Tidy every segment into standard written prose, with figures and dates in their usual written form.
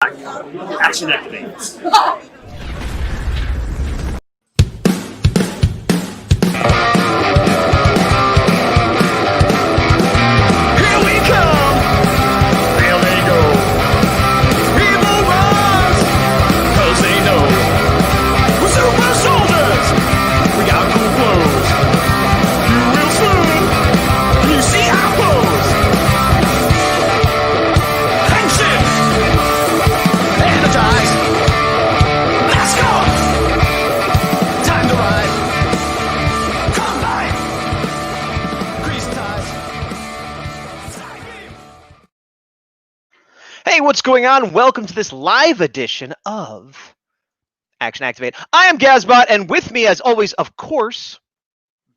Action activates. Here we come. There they go. People rise, 'cause they know we're super soldiers. We got cool clothes. You will soon. You see our pose. Tension. Energize. Let's go. Time to ride. Combine. Grease ties. Hey, what's going on? Welcome to this live edition of Action Activate. I am Gazbot, and with me, as always, of course,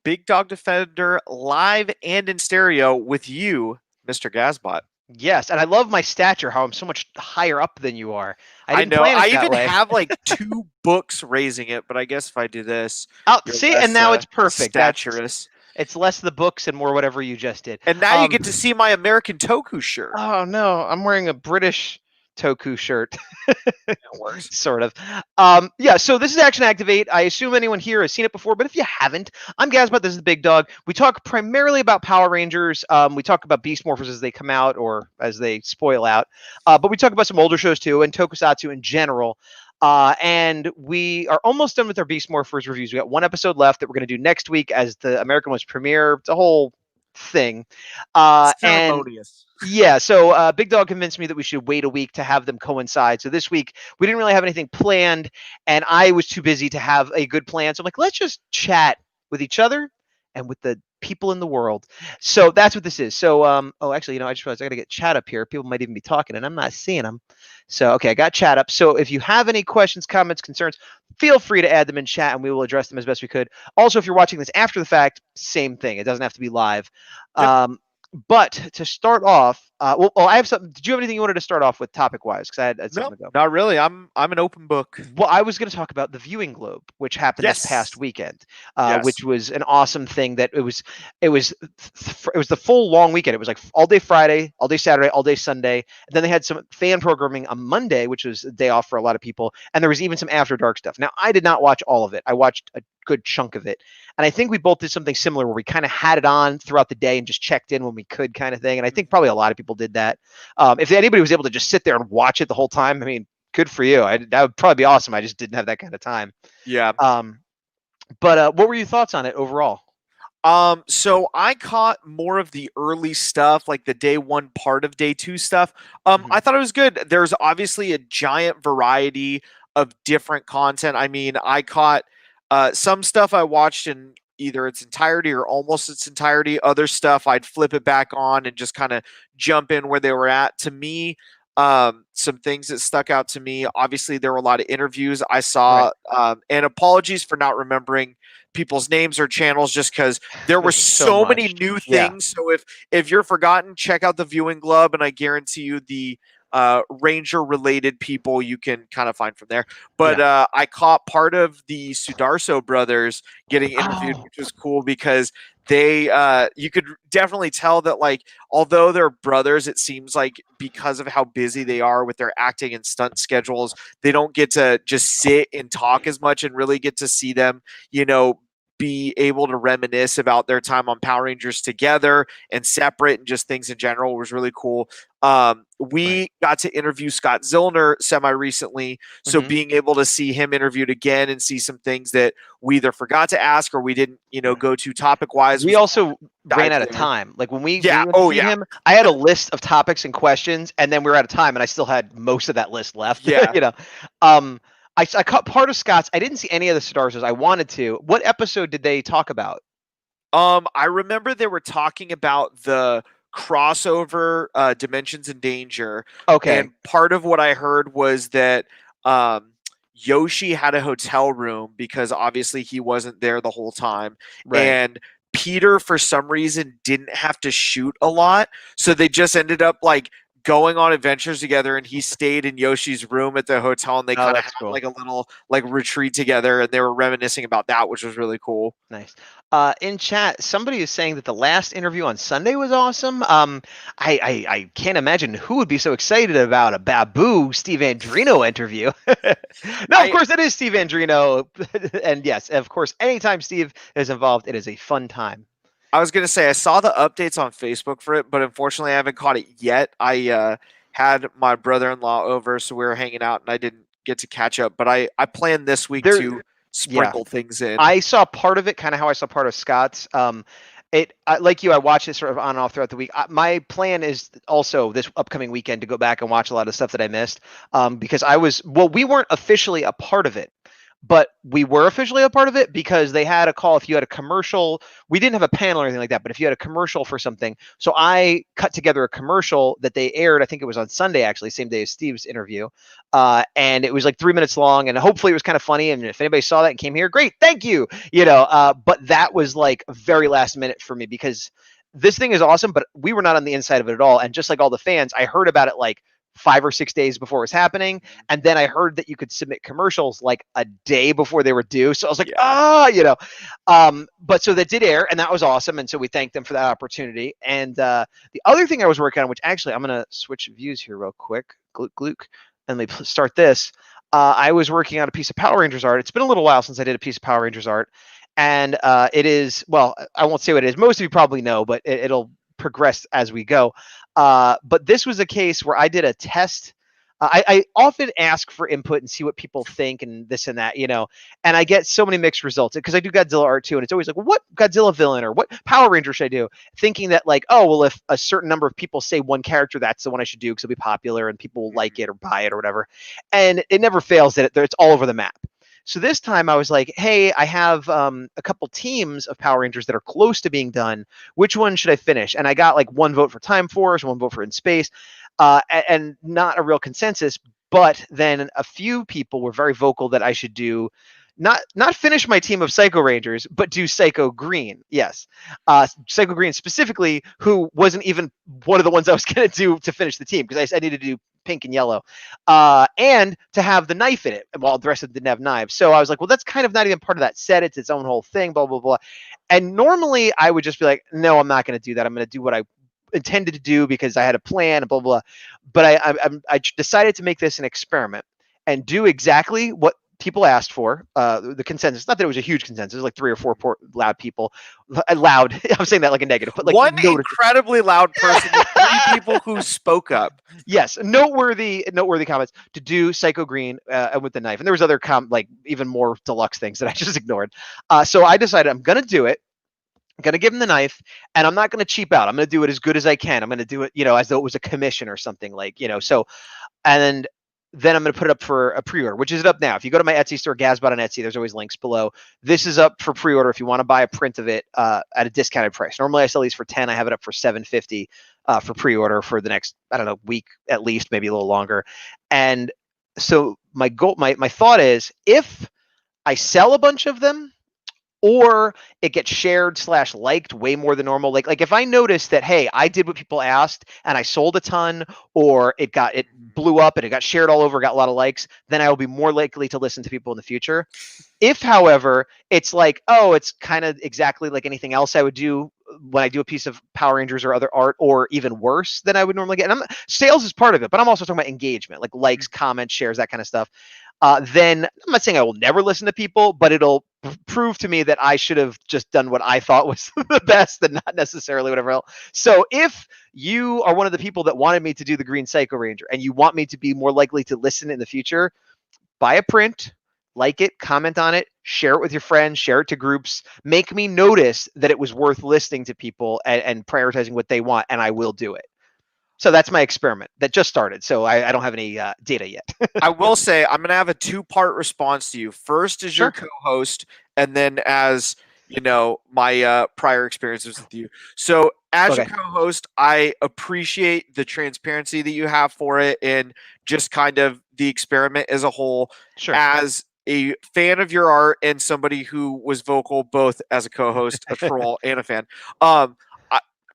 Big Dawg Defender live and in stereo with you, Mr. Gazbot. yes, and I love my stature, how I'm so much higher up than you are. I didn't know. plan it I that even way. have like 2 books raising it, but I guess if I do this, Oh, you're see, less, and now it's perfect. Staturous. It's less the books and more whatever you just did. And now you get to see my American Toku shirt. Oh no, I'm wearing a British Toku shirt. That works. Sort of. Yeah, so this is Action Activate. I assume anyone here has seen it before, but if you haven't, I'm Gazbot, this is the Big Dog. We talk primarily about Power Rangers. We talk about Beast Morphers as they come out or as they spoil out. But we talk about some older shows too, and Tokusatsu in general. And we are almost done with our Beast Morphers reviews. We got one episode left that we're going to do next week as the American was premiere. It's a whole thing. And Ceremonious. yeah, so Big Dog convinced me that we should wait a week to have them coincide. So this week we didn't really have anything planned, and I was too busy to have a good plan. So I'm like, let's just chat with each other and with the people in the world. So that's what this is. So oh, actually, I just realized I got to get chat up here. People might even be talking, and I'm not seeing them. So okay, I got chat up. So if you have any questions, comments, concerns, feel free to add them in chat, and we will address them as best we could. Also, if you're watching this after the fact, same thing. It doesn't have to be live. Yep. But to start off, well, I have something. Did you have anything you wanted to start off with topic-wise? Because I had No, something to go. not really. I'm an open book. Well, I was going to talk about the Viewing Globe, which happened this past Yes. weekend, Yes. which was an awesome thing. That it was the full long weekend. It was like all day Friday, all day Saturday, all day Sunday. And then they had some fan programming on Monday, which was a day off for a lot of people. And there was even some After Dark stuff. Now, I did not watch all of it. I watched a good chunk of it. And I think we both did something similar where we kind of had it on throughout the day and just checked in when we could, kind of thing. And I think probably a lot of people did that. If anybody was able to just sit there and watch it the whole time, I mean, good for you. That would probably be awesome. I just didn't have that kind of time. Yeah. But what were your thoughts on it overall? So I caught more of the early stuff, like the day 1 part of day 2 stuff. I thought it was good. There's obviously a giant variety of different content. I mean, I caught some stuff I watched in either its entirety or almost its entirety. Other stuff I'd flip it back on and just kind of jump in where they were at. To me, some things that stuck out to me. Obviously, there were a lot of interviews I saw, and apologies for not remembering people's names or channels, just because there were so many new things. So if you're forgotten, check out the Viewing Globe, and I guarantee you the Ranger related people you can kind of find from there. But I caught part of the Sudarso brothers getting interviewed, which was cool because they you could definitely tell that, like, although they're brothers, it seems like because of how busy they are with their acting and stunt schedules, they don't get to just sit and talk as much and really get to see them, be able to reminisce about their time on Power Rangers together and separate and just things in general. Was really cool. We got to interview Scott Zillner semi-recently, so being able to see him interviewed again and see some things that we either forgot to ask or we didn't, go to topic-wise. We also ran out of time. Like when we him, I had a list of topics and questions, and then we were out of time, and I still had most of that list left. Yeah. I caught part of Scott's. I didn't see any of the Sudarsos. I wanted to. What episode did they talk about? I remember they were talking about the crossover Dimensions in Danger. Okay. And part of what I heard was that Yoshi had a hotel room because obviously he wasn't there the whole time. Right. And Peter, for some reason, didn't have to shoot a lot. So they just ended up like going on adventures together, and he stayed in Yoshi's room at the hotel, and they kind of that's had cool. like a little like retreat together, and they were reminiscing about that, which was really cool. Nice. In chat, somebody is saying that the last interview on Sunday was awesome. I can't imagine who would be so excited about a Babu Steve Andrino interview. No, of course it is Steve Andrino, and yes, of course, anytime Steve is involved, it is a fun time. I was gonna say I saw the updates on Facebook for it, but unfortunately I haven't caught it yet. I had my brother-in-law over, so we were hanging out, and I didn't get to catch up. But I plan this week to sprinkle things in. I saw part of it, kind of how I saw part of Scott's. Like you, I watched it sort of on and off throughout the week. My plan is also this upcoming weekend to go back and watch a lot of stuff that I missed, because we weren't officially a part of it, but we were officially a part of it because they had a call if you had a commercial. We didn't have a panel or anything like that, but if you had a commercial for something, so I cut together a commercial that they aired. I think it was on Sunday, actually, same day as Steve's interview, and it was like 3 minutes long, and hopefully it was kind of funny. And if anybody saw that and came here, great, thank you. But that was like very last minute for me because this thing is awesome, but we were not on the inside of it at all. And just like all the fans, I heard about it like 5 or 6 days before it was happening. And then I heard that you could submit commercials like a day before they were due. So I was like, but so that did air, and that was awesome. And so we thanked them for that opportunity. And the other thing I was working on, which actually I'm going to switch views here real quick, Gluke, and let me start this. I was working on a piece of Power Rangers art. It's been a little while since I did a piece of Power Rangers art. And it is, well, I won't say what it is. Most of you probably know, but it'll progress as we go. But this was a case where I did a test. I often ask for input and see what people think and this and that, and I get so many mixed results because I do Godzilla art too. And it's always like, well, what Godzilla villain or what Power Ranger should I do? Thinking that like, oh, well, if a certain number of people say one character, that's the one I should do because it'll be popular and people will like it or buy it or whatever. And it never fails that it's all over the map. So this time I was like, hey, I have a couple teams of Power Rangers that are close to being done. Which one should I finish? And I got like 1 vote for Time Force, 1 vote for In Space, and not a real consensus. But then a few people were very vocal that I should do not finish my team of Psycho Rangers, but do Psycho Green. Yes. Psycho Green specifically, who wasn't even one of the ones I was going to do to finish the team because I needed to do pink and yellow, and to have the knife in it while the rest of them didn't have knives. So I was like, well, that's kind of not even part of that set. It's its own whole thing, blah, blah, blah. And normally I would just be like, no, I'm not going to do that. I'm going to do what I intended to do because I had a plan, blah, blah, blah. But I decided to make this an experiment and do exactly what people asked for, the consensus. Not that it was a huge consensus, like 3 or 4 loud people. Loud. I'm saying that like a negative, but like one incredibly loud person, 3 people who spoke up. Yes, noteworthy comments to do Psycho Green with the knife, and there was other like even more deluxe things that I just ignored. So I decided I'm gonna do it. I'm gonna give him the knife, and I'm not gonna cheap out. I'm gonna do it as good as I can. I'm gonna do it, as though it was a commission or something, like So, and then I'm going to put it up for a pre-order, which is up now. If you go to my Etsy store, Gazbot on Etsy, there's always links below. This is up for pre-order if you want to buy a print of it at a discounted price. Normally I sell these for $10. I have it up for $7.50 for pre-order for the next, I don't know, week at least, maybe a little longer. And so my goal, my thought is, if I sell a bunch of them, or it gets shared / liked way more than normal. Like if I notice that, hey, I did what people asked and I sold a ton, or it blew up and it got shared all over, got a lot of likes, then I will be more likely to listen to people in the future. If, however, it's like, oh, it's kind of exactly like anything else I would do when I do a piece of Power Rangers or other art, or even worse than I would normally get. And sales is part of it, but I'm also talking about engagement, like likes, comments, shares, that kind of stuff. Then I'm not saying I will never listen to people, but it'll prove to me that I should have just done what I thought was the best and not necessarily whatever else. So if you are one of the people that wanted me to do the Green Psycho Ranger and you want me to be more likely to listen in the future, buy a print, like it, comment on it, share it with your friends, share it to groups, make me notice that it was worth listening to people and prioritizing what they want, and I will do it. So that's my experiment that just started. So I don't have any data yet. I will say I'm going to have a 2-part response to you. First as your co-host, and then as, my prior experiences with you. So as your co-host, I appreciate the transparency that you have for it and just kind of the experiment as a whole. Sure. As a fan of your art and somebody who was vocal both as a co-host, a troll, and a fan,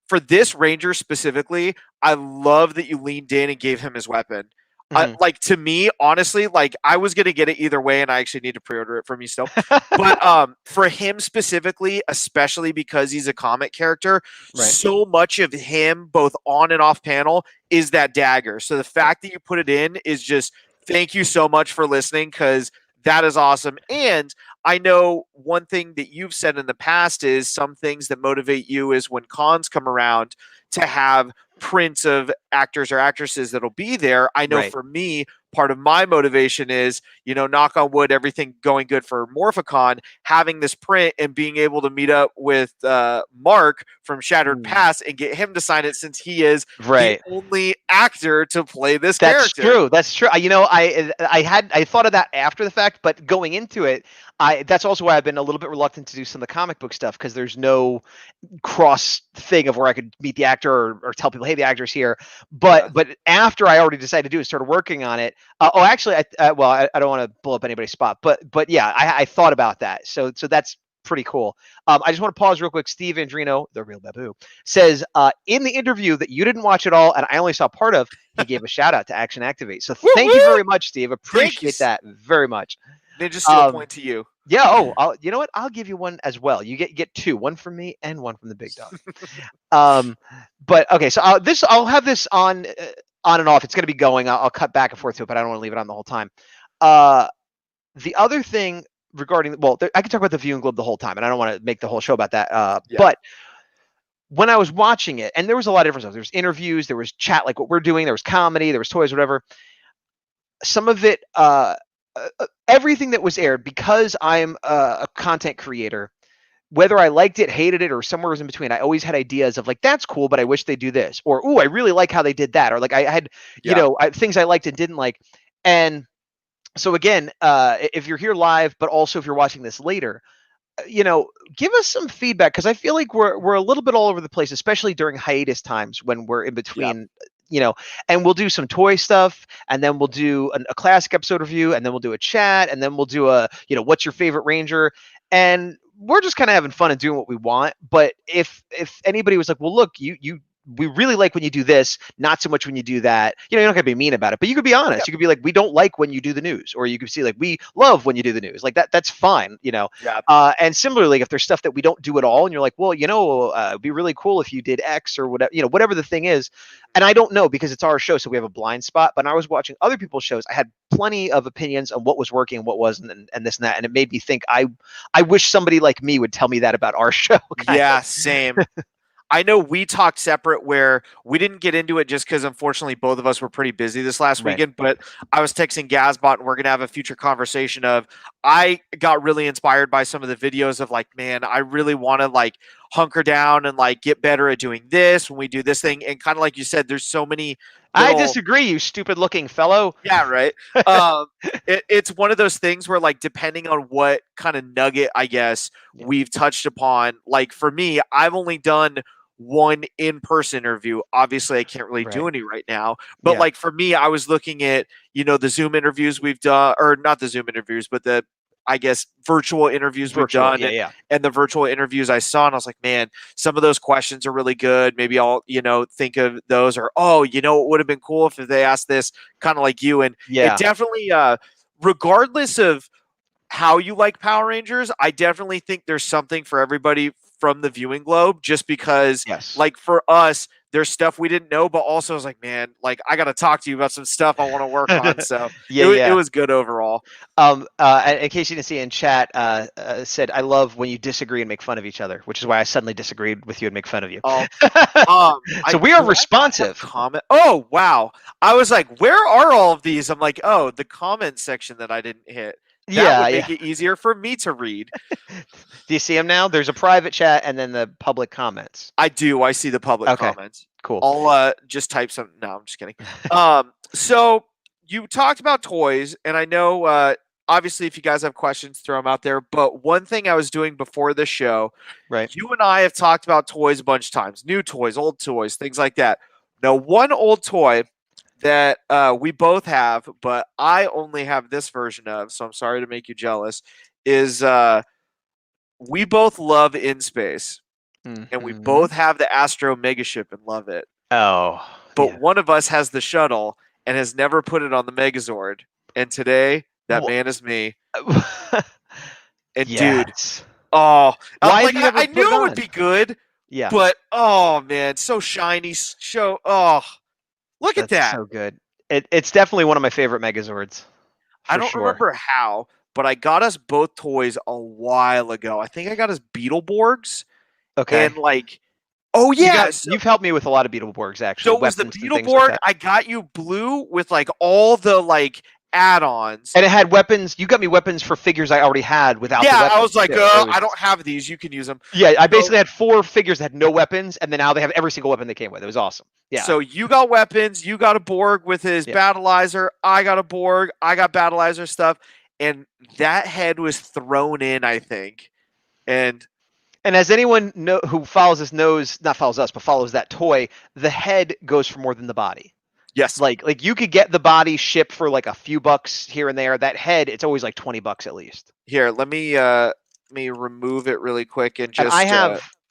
for this Ranger specifically, I love that you leaned in and gave him his weapon. Mhm. Like, to me, honestly, like, I was gonna get it either way, and I actually need to pre-order it from you still. But for him specifically, especially because he's a comic character, Right. so much of him, both on and off panel, is that dagger. So the fact that you put it in is just thank you so much for listening, because that is awesome. And I know one thing that you've said in the past is some things that motivate you is when cons come around to have prints of actors or actresses that'll be there. I know Right. for me, part of my motivation is, knock on wood, everything going good for Morphicon, having this print and being able to meet up with Mark from Shattered Past and get him to sign it, since he is Right. the only actor to play this That's character. true. That's true. I thought of that after the fact, but going into it, that's also why I've been a little bit reluctant to do some of the comic book stuff, because there's no cross thing of where I could meet the actor or tell people, hey, the actor's here. But after I already decided to do it, started working on it. Actually, I don't want to blow up anybody's spot, but yeah, I thought about that. So that's pretty cool. I just want to pause real quick. Steve Andrino, the real Babu, says in the interview that you didn't watch at all, and I only saw part of, he gave a shout out to Action Activate. So thank you very much, Steve. Appreciate that very much. Ninja Steel point to you. Yeah. You know what? I'll give you one as well. You get two, one from me and one from the big dog. But okay, so I'll have this on and off. It's going to be going. I'll cut back and forth to it, but I don't want to leave it on the whole time. The other thing regarding, I could talk about the viewing globe the whole time, and I don't want to make the whole show about that. But when I was watching it, and there was a lot of different stuff. There was interviews, there was chat like what we're doing, there was comedy, there was toys, whatever. Some of it, everything that was aired, because I'm a content creator, whether I liked it, hated it, or somewhere was in between, I always had ideas of like, that's cool, but I wish they do this, or ooh, I really like how they did that, or like I had, things I liked and didn't like. And so again, if you're here live, but also if you're watching this later, give us some feedback, because I feel like we're a little bit all over the place, especially during hiatus times when we're in between. And we'll do some toy stuff, and then we'll do a classic episode review, and then we'll do a chat, and then we'll do a, what's your favorite Ranger? And we're just kind of having fun and doing what we want. But if anybody was like, well, look, we really like when you do this, not so much when you do that. You're not gonna be mean about it, but you could be honest. You could be like, we don't like when you do the news, or you could see like, we love when you do the news. Like that's fine, And similarly, if there's stuff that we don't do at all, and you're like, well, it'd be really cool if you did X or whatever, whatever the thing is. And I don't know, because it's our show, so we have a blind spot. But when I was watching other people's shows, I had plenty of opinions on what was working and what wasn't, and this and that, and it made me think I wish somebody like me would tell me that about our show. Yeah, same. I know we talked separate where we didn't get into it just because unfortunately both of us were pretty busy this last weekend, but I was texting Gazbot and we're going to have a future conversation of, I got really inspired by some of the videos of like, man, I really want to like hunker down and like get better at doing this when we do this thing. And kind of like you said, there's so many. I disagree, you stupid looking fellow. Yeah, right. It's one of those things where like, depending on what kind of nugget, I guess, we've touched upon, like for me, I've only done one in-person interview. Obviously I can't really do any right now, but like for me, I was looking at, the Zoom interviews we've done, or not the Zoom interviews, but the, I guess, virtual interviews we've done and the virtual interviews I saw. And I was like, man, some of those questions are really good. Maybe I'll, think of those, or, it would have been cool if they asked this, kind of like you. And it definitely, regardless of how you like Power Rangers, I definitely think there's something for everybody from the viewing globe, just because like for us, there's stuff we didn't know, but also I was like, man, like I got to talk to you about some stuff I want to work on. So it was good overall. In case you didn't see in chat, said, I love when you disagree and make fun of each other, which is why I suddenly disagreed with you and make fun of you. So we are responsive. Comment. Oh, wow. I was like, where are all of these? I'm like, oh, the comment section that I didn't hit. That would make it easier for me to read. Do you see them now? There's a private chat and then the public comments. I do. I see the public comments. Cool. I'll just type some. No, I'm just kidding. So you talked about toys, and I know obviously if you guys have questions, throw them out there. But one thing I was doing before the show, you and I have talked about toys a bunch of times, new toys, old toys, things like that. Now, one old toy that we both have, but I only have this version of, so I'm sorry to make you jealous, is we both love In Space. and we Mhm. both have the Astro Megaship and love it. Oh, But one of us has the shuttle and has never put it on the Megazord. And today, that man is me. yeah. And dude, Yes. oh, Why like have you never I put knew it it would on? be good, Yeah, but oh man, so shiny, look at that's that. so good. It's definitely one of my favorite Megazords, I for don't sure. remember how, but I got us both toys a while ago. I think I got us Beetleborgs Okay. and like, oh yeah, You've helped me with a lot of Beetleborgs actually, so it was the weapons and things like Beetleborg. that. I got you blue with like all the like add-ons. And it had weapons. You got me weapons for figures I already had without the Yeah, weapons. I was like, too. It was- I don't have these. You can use them. Yeah, I So- basically had 4 figures that had no weapons, and then now they have every single weapon they came with. It was awesome. Yeah. So you got weapons. You got a Borg with his Yeah. Battleizer. I got a Borg. I got Battleizer stuff. And that head was thrown in, I think. And And as anyone who follows us knows, not follows us, but follows that toy, the head goes for more than the body. yes, Like you could get the body shipped for like a few bucks here and there. That head, it's always like $20 at least. here, let me remove it really quick and And just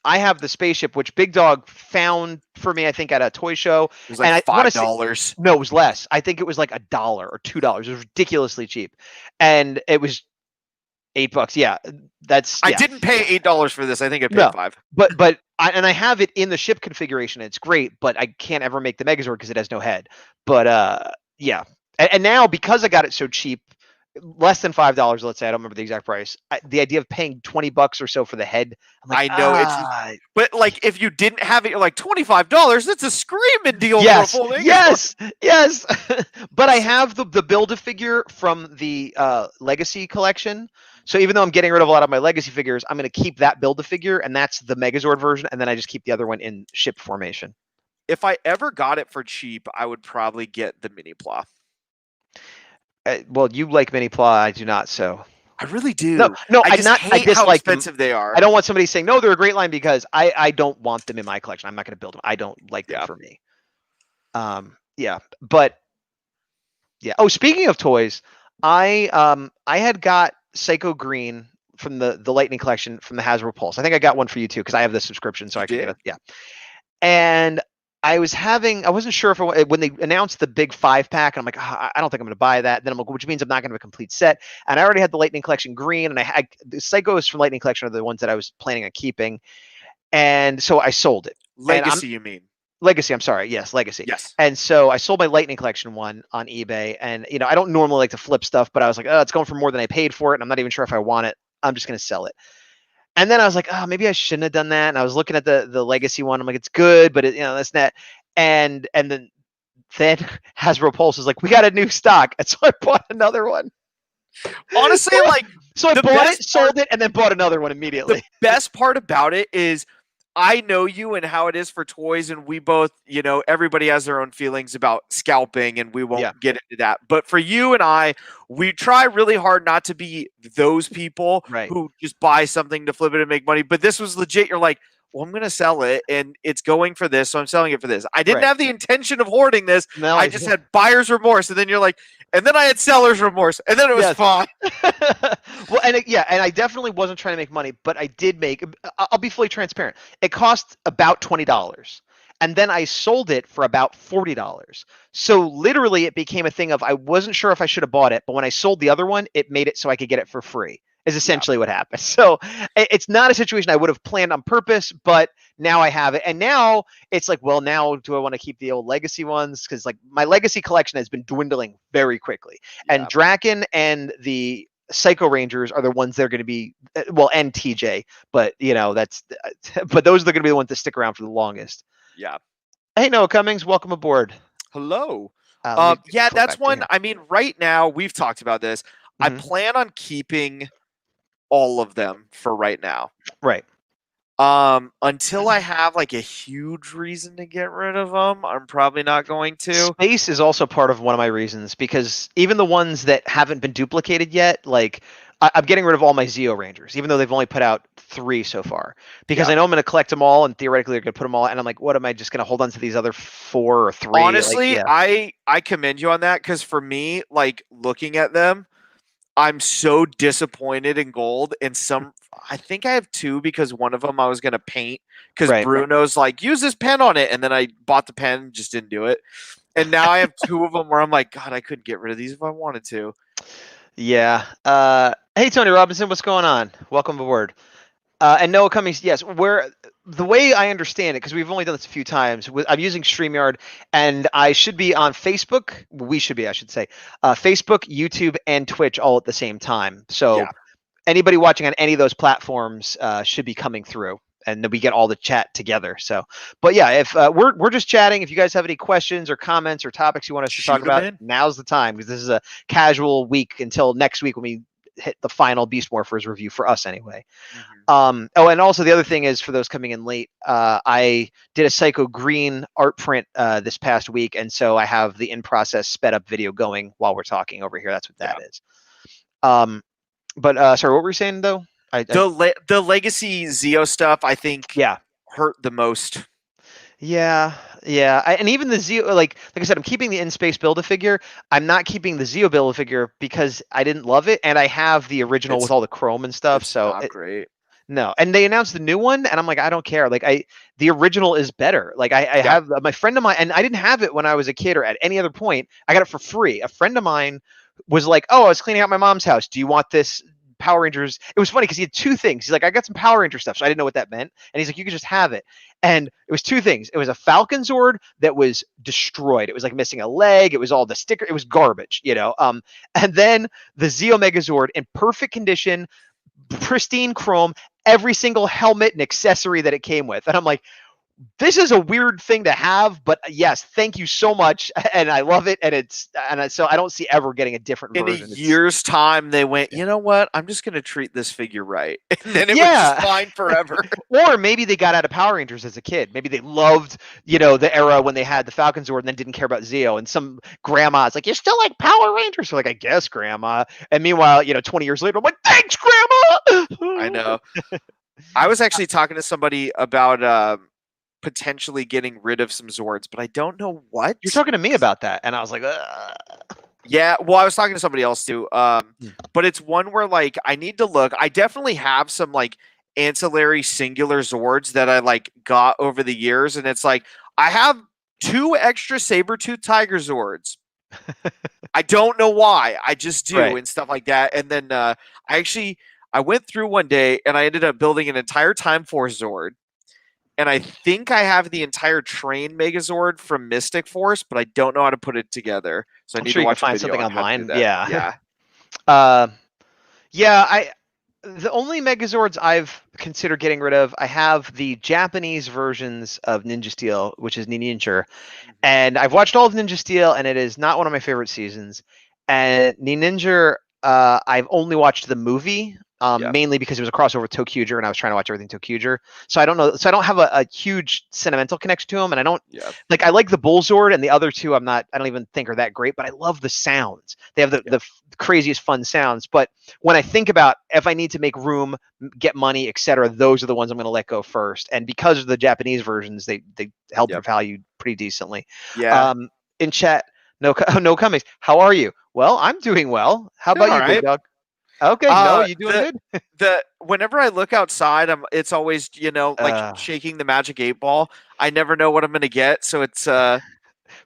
I have the spaceship, which Big Dog found for me, I think, at a toy show. it was and like I want to $5. No, it was less. I think it was like $1 or $2. It was ridiculously cheap, and it was $8. Yeah, that's. I Yeah. didn't pay $8 for this. I think I paid No. 5. But I have it in the ship configuration. It's great, but I can't ever make the Megazord because it has no head. But yeah, and now because I got it so cheap, less than $5, let's say, I don't remember the exact price. The idea of paying $20 or so for the head, I'm like, I know it's but like if you didn't have it, you're like $25. That's a screaming deal yes, for a full Megazord. yes. But I have the Build-A-Figure from the Legacy collection. So even though I'm getting rid of a lot of my Legacy figures, I'm going to keep that Build-A-Figure, and that's the Megazord version, and then I just keep the other one in ship formation. If I ever got it for cheap, I would probably get the mini plow. Well, you like mini plow, I do not. So I really do. no, I just hate how dislike them. expensive they are. I don't want somebody saying no, they're a great line because I don't want them in my collection. I'm not going to build them. I don't like them for me. Yeah, but yeah. Oh, speaking of toys, I had got Psycho Green from the Lightning collection from the Hasbro Pulse. I think I got one for you too because I have the subscription, so I can get it. Yeah, and I wasn't sure if when they announced the big 5-pack, and I'm like, I don't think I'm going to buy that. Then I'm like, which means I'm not going to have a complete set. And I already had the Lightning Collection green, and the Psychos from Lightning Collection are the ones that I was planning on keeping. And so I sold it. Legacy, you mean? Legacy, I'm sorry. Yes, Legacy. Yes. And so I sold my Lightning Collection one on eBay. And, I don't normally like to flip stuff, but I was like, oh, it's going for more than I paid for it. And I'm not even sure if I want it. I'm just going to sell it. And then I was like, oh, maybe I shouldn't have done that. And I was looking at the Legacy one. I'm like, it's good, but that's not. And then Hasbro Pulse is like, we got a new stock. And so I bought another one. Honestly, like, so I bought it, sold it, and then bought another one immediately. The best part about it is I know you and how it is for toys, and we both, everybody has their own feelings about scalping, and we won't get into that. But for you and I, we try really hard not to be those people who just buy something to flip it and make money. But this was legit. You're like, well, I'm going to sell it, and it's going for this, so I'm selling it for this. I didn't have the intention of hoarding this. No, I just had buyer's remorse, and then you're like, and then I had seller's remorse, and then it was fine. Well, and I definitely wasn't trying to make money, but I did make. I'll be fully transparent. It cost about $20, and then I sold it for about $40. So literally, it became a thing of I wasn't sure if I should have bought it, but when I sold the other one, it made it so I could get it for free. Is essentially what happened. So it's not a situation I would have planned on purpose, but now I have it. And now it's like, well, now do I want to keep the old Legacy ones? Because like my Legacy collection has been dwindling very quickly. And Draken and the Psycho Rangers are the ones that are going to be, well, and TJ, but but those are going to be the ones that stick around for the longest. Yeah. Hey, Noah Cummings, welcome aboard. Hello. That's one. I mean, right now we've talked about this. I plan on keeping all of them for right now. Right. Until I have like a huge reason to get rid of them, I'm probably not going to. Space is also part of one of my reasons because even the ones that haven't been duplicated yet, like I'm getting rid of all my Zeo Rangers, even though they've only put out 3 so far, because I know I'm going to collect them all and theoretically they're going to put them all. And I'm like, what am I just going to hold on to these other 4 or 3? Honestly, I commend you on that because for me, like looking at them, I'm so disappointed in gold. And I think I have 2 because one of them I was going to paint because Right. Bruno's like, use this pen on it. And then I bought the pen and just didn't do it. And now I have 2 of them where I'm like, God, I couldn't get rid of these if I wanted to. Yeah. Hey, Tony Robinson, what's going on? Welcome aboard. And Noah Cummings, yes, the way I understand it, because we've only done this a few times, I'm using StreamYard, and I should be on Facebook. We should be, I should say, Facebook, YouTube, and Twitch all at the same time. So Yeah. anybody watching on any of those platforms should be coming through, and then we get all the chat together. So, but yeah, if we're just chatting, if you guys have any questions or comments or topics you want us to talk Shoot 'em about, in. now's the time, because this is a casual week until next week when we hit the final Beast Morphers review for us anyway. Mhm. And also the other thing is, for those coming in late, I did a Psycho Green art print this past week, and so I have the in-process sped up video going while we're talking over here. That's what that is. But sorry, what were you saying though? The Legacy Zeo stuff, I think, Yeah. hurt the most. Yeah, and even the Zeo, like I said, I'm keeping the in-space Build-A-Figure. I'm not keeping the Zeo Build-A-Figure because I didn't love it, and I have the original with all the chrome and stuff. It's So not great. no, and they announced the new one, and I'm like, I don't care. Like the original is better. Like I have my friend of mine, and I didn't have it when I was a kid or at any other point. I got it for free. A friend of mine was like, "Oh, I was cleaning out my mom's house. Do you want this Power Rangers?" It was funny because he had 2 things. He's like, "I got some Power Ranger stuff," so I didn't know what that meant, and he's like, "You can just have it." And it was 2 things. It was a Falcon Zord that was destroyed. It was like missing a leg. It was all the sticker. It was garbage, you know. And then the Zeo Megazord in perfect condition, pristine chrome, every single helmet and accessory that it came with. And I'm like, this is a weird thing to have, but yes, thank you so much, and I love it. So I don't see ever getting a different In version. a year's time, they went, you know what? I'm just going to treat this figure right. And then it was Yeah. just fine forever. Or maybe they got out of Power Rangers as a kid. Maybe they loved, the era when they had the Falcon Zord and then didn't care about Zeo. And some grandma's like, "You still like Power Rangers?" So like, "I guess, Grandma." And meanwhile, 20 years later, I'm like, "Thanks, Grandma." I know. I was actually talking to somebody about potentially getting rid of some Zords, but I don't know what. You're talking to me about that, and I was like, Yeah, well, I was talking to somebody else too. But it's one where like I need to look. I definitely have some like ancillary singular Zords that I like got over the years, and it's like I have 2 extra Sabertooth Tiger Zords. I don't know why. I just do, Right. and stuff like that. And then I went through one day and I ended up building an entire Time Force Zord. And I think I have the entire Train Megazord from Mystic Force, but I don't know how to put it together. So I I'm need sure to you can watch a find video something on how to do online. that. Yeah. The only Megazords I've considered getting rid of, I have the Japanese versions of Ninja Steel, which is Ninja, and I've watched all of Ninja Steel, and it is not one of my favorite seasons. And Ninja, I've only watched the movie, mainly because it was a crossover with Tokuger, and I was trying to watch everything Tokuger. So I don't know. So I don't have a huge sentimental connection to them, and I don't I like the Bullzord, and the other 2 I don't even think are that great, but I love the sounds. They have the craziest fun sounds. But when I think about if I need to make room, get money, etc., those are the ones I'm going to let go first. And because of the Japanese versions, they held their value pretty decently. Yeah. In chat, no Cummings, how are you? Well, I'm doing well. How about Doing you, all Big right. Dog? Okay, no, you doing good? Whenever I look outside, it's always shaking the magic 8 ball. I never know what I'm gonna get, so it's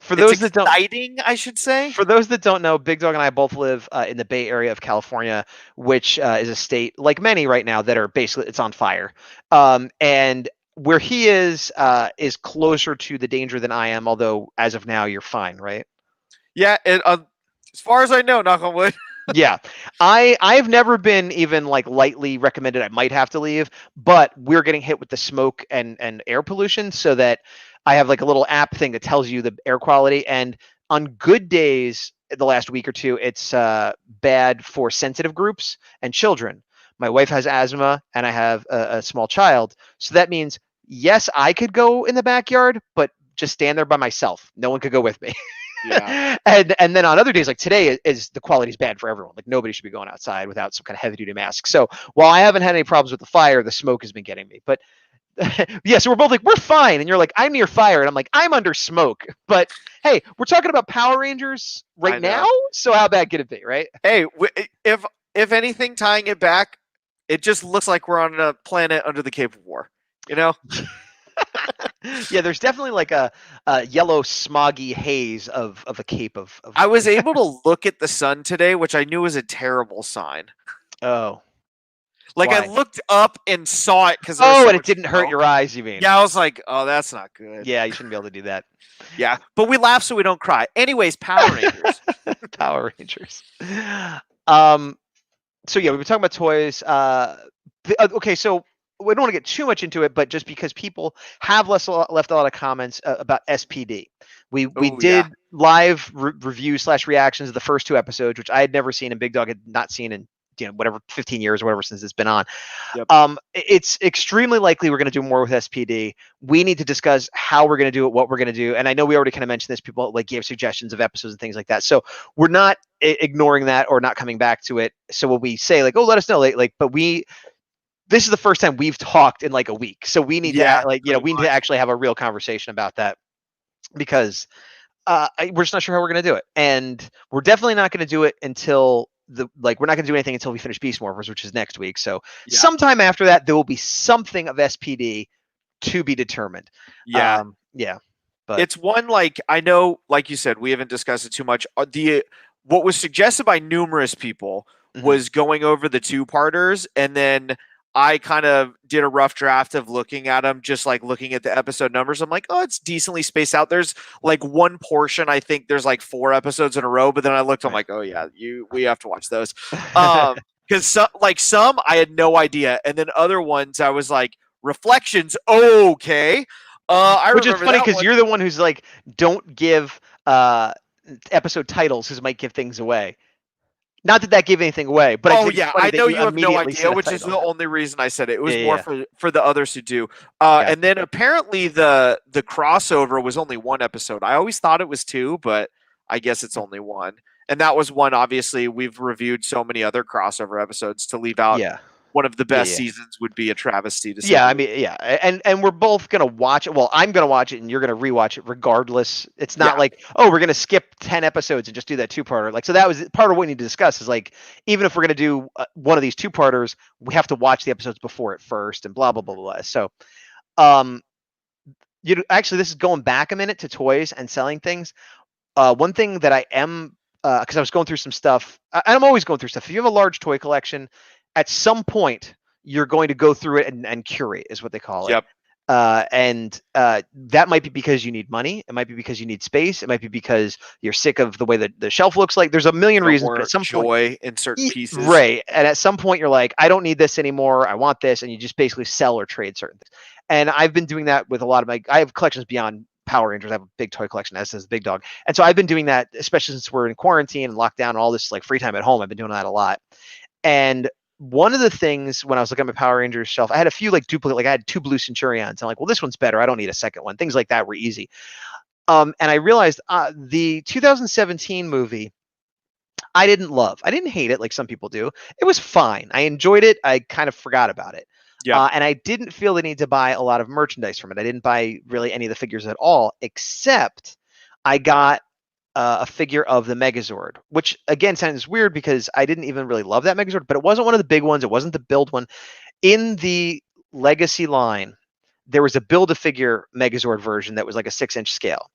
for those that exciting, I should say. For those that don't know, Big Dog and I both live in the Bay Area of California, which is a state like many right now that are basically it's on fire. And where he is closer to the danger than I am. Although as of now, you're fine, right? Yeah, as far as I know, knock on wood. Yeah, I've never been even like lightly recommended I might have to leave, but we're getting hit with the smoke and air pollution, so that I have like a little app thing that tells you the air quality, and on good days the last week or 2, it's bad for sensitive groups and children. My wife has asthma, and I have a small child, so that means yes, I could go in the backyard, but just stand there by myself. No one could go with me. Yeah. and then on other days like today is the quality's bad for everyone. Like nobody should be going outside without some kind of heavy duty mask. So while I haven't had any problems with the fire, the smoke has been getting me. But yeah, so we're both like, we're fine. And you're like, I'm near fire. And I'm like, I'm under smoke. But hey, we're talking about Power Rangers right now. So how bad could it be, right? Hey, if if anything, tying it back, it just looks like we're on a planet under the Cape of War. You know? Yeah, there's definitely like a yellow smoggy haze of a cape of I was able to look at the sun today, which I knew was a terrible sign. Oh. Like I Why? looked up and saw it because Oh, and it didn't hurt your eyes, you mean? Yeah, I was like, oh, that's not good. Yeah, you shouldn't be able to do that. Yeah, but we laugh so we don't cry. Anyways, Power Rangers. Power Rangers. So yeah, we've been talking about toys. Okay, so we don't want to get too much into it, but just because people have left a lot of comments about SPD. We did live review / reactions of the first 2 episodes, which I had never seen and Big Dog had not seen in whatever 15 years or whatever since it's been on. Yep. It's extremely likely we're going to do more with SPD. We need to discuss how we're going to do it, what we're going to do, and I know we already kind of mentioned this. People like gave suggestions of episodes and things like that, so we're not ignoring that or not coming back to it. So when we say like, oh, let us know, but this is the first time we've talked in like a week, so we need to we need to actually have a real conversation about that, because we're just not sure how we're going to do it, and we're definitely not going to do it until we're not going to do anything until we finish Beast Morphers, which is next week. So sometime after that, there will be something of SPD to be determined. Yeah. But it's one, like, I know, like you said, we haven't discussed it too much. What was suggested by numerous people was going over the 2-parters, and then I kind of did a rough draft of looking at them, just like looking at the episode numbers. I'm like, oh, it's decently spaced out. There's like one portion, I think there's like 4 episodes in a row, but then I looked, I'm like, oh yeah, we have to watch those. Because some I had no idea, and then other ones I was like, Reflections, okay. Which is funny because you're the one who's like, don't give episode titles because it might give things away. Not that gave anything away, but I know you have no idea, which is the only reason I said it. It was more for the others who do. And then apparently the crossover was only 1 episode. I always thought it was 2, but I guess it's only 1. And that was one. Obviously, we've reviewed so many other crossover episodes to leave out. One of the best seasons would be a travesty to see. I mean, and we're both gonna watch it. Well, I'm gonna watch it, and you're gonna rewatch it regardless. It's not like, oh, we're gonna skip 10 episodes and just do that 2-parter. Like, so that was part of what we need to discuss. Is like, even if we're gonna do one of these 2-parters, we have to watch the episodes before it first, and blah blah blah blah. So, actually, this is going back a minute to toys and selling things. One thing that I am, because I was going through some stuff, and I'm always going through stuff. If you have a large toy collection, at some point you're going to go through it and curate, is what they call it. And that might be because you need money. It might be because you need space. It might be because you're sick of the way that the shelf looks like. There's a million reasons. But at some point, in certain pieces, right? And at some point, you're like, I don't need this anymore. I want this, and you just basically sell or trade certain things. And I've been doing that with a lot of I have collections beyond Power Rangers. I have a big toy collection, as does Big Dog. And so I've been doing that, especially since we're in quarantine and lockdown and all this like free time at home. I've been doing that a lot. And one of the things when I was looking at my Power Rangers shelf, I had a few like duplicate, like I had 2 Blue Centurions. I'm like, well, this one's better. I don't need a second one. Things like that were easy. And I realized the 2017 movie, I didn't love. I didn't hate it like some people do. It was fine. I enjoyed it. I kind of forgot about it. And I didn't feel the need to buy a lot of merchandise from it. I didn't buy really any of the figures at all, except I got a figure of the Megazord, which again sounds weird because I didn't even really love that Megazord, but it wasn't one of the big ones. It wasn't the build one. In the Legacy line, there was a Build-A-Figure Megazord version that was like a 6-inch scale.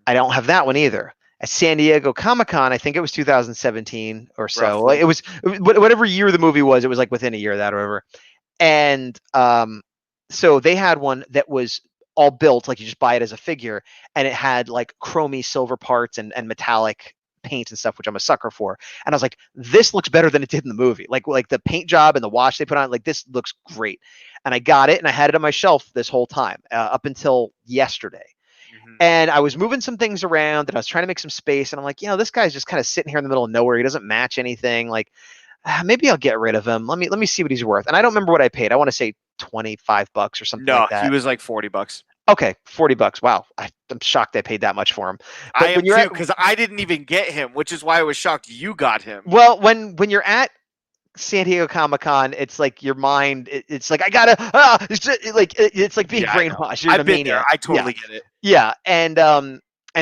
I don't have that one either. At San Diego Comic-Con, I think it was 2017 or so. Roughly. It was whatever year the movie was. It was like within a year of that or whatever. And so they had one that was all built, like you just buy it as a figure, and it had like chromy silver parts and metallic paint and stuff, which I'm a sucker for. And I was like, this looks better than it did in the movie. Like the paint job and the wash they put on, like this looks great. And I got it and I had it on my shelf this whole time up until yesterday. And I was moving some things around and I was trying to make some space. And I'm like, this guy's just kind of sitting here in the middle of nowhere. He doesn't match anything. Like, maybe I'll get rid of him. Let me see what he's worth. And I don't remember what I paid. I want to say $25 or something like that. No, he was like $40. Okay, $40. Wow, I'm shocked I paid that much for him. But I am too, because I didn't even get him, which is why I was shocked you got him. Well, when you're at San Diego Comic-Con, it's like your mind. It's like I gotta. It's like being brainwashed. I've been there. I totally get it. Yeah, and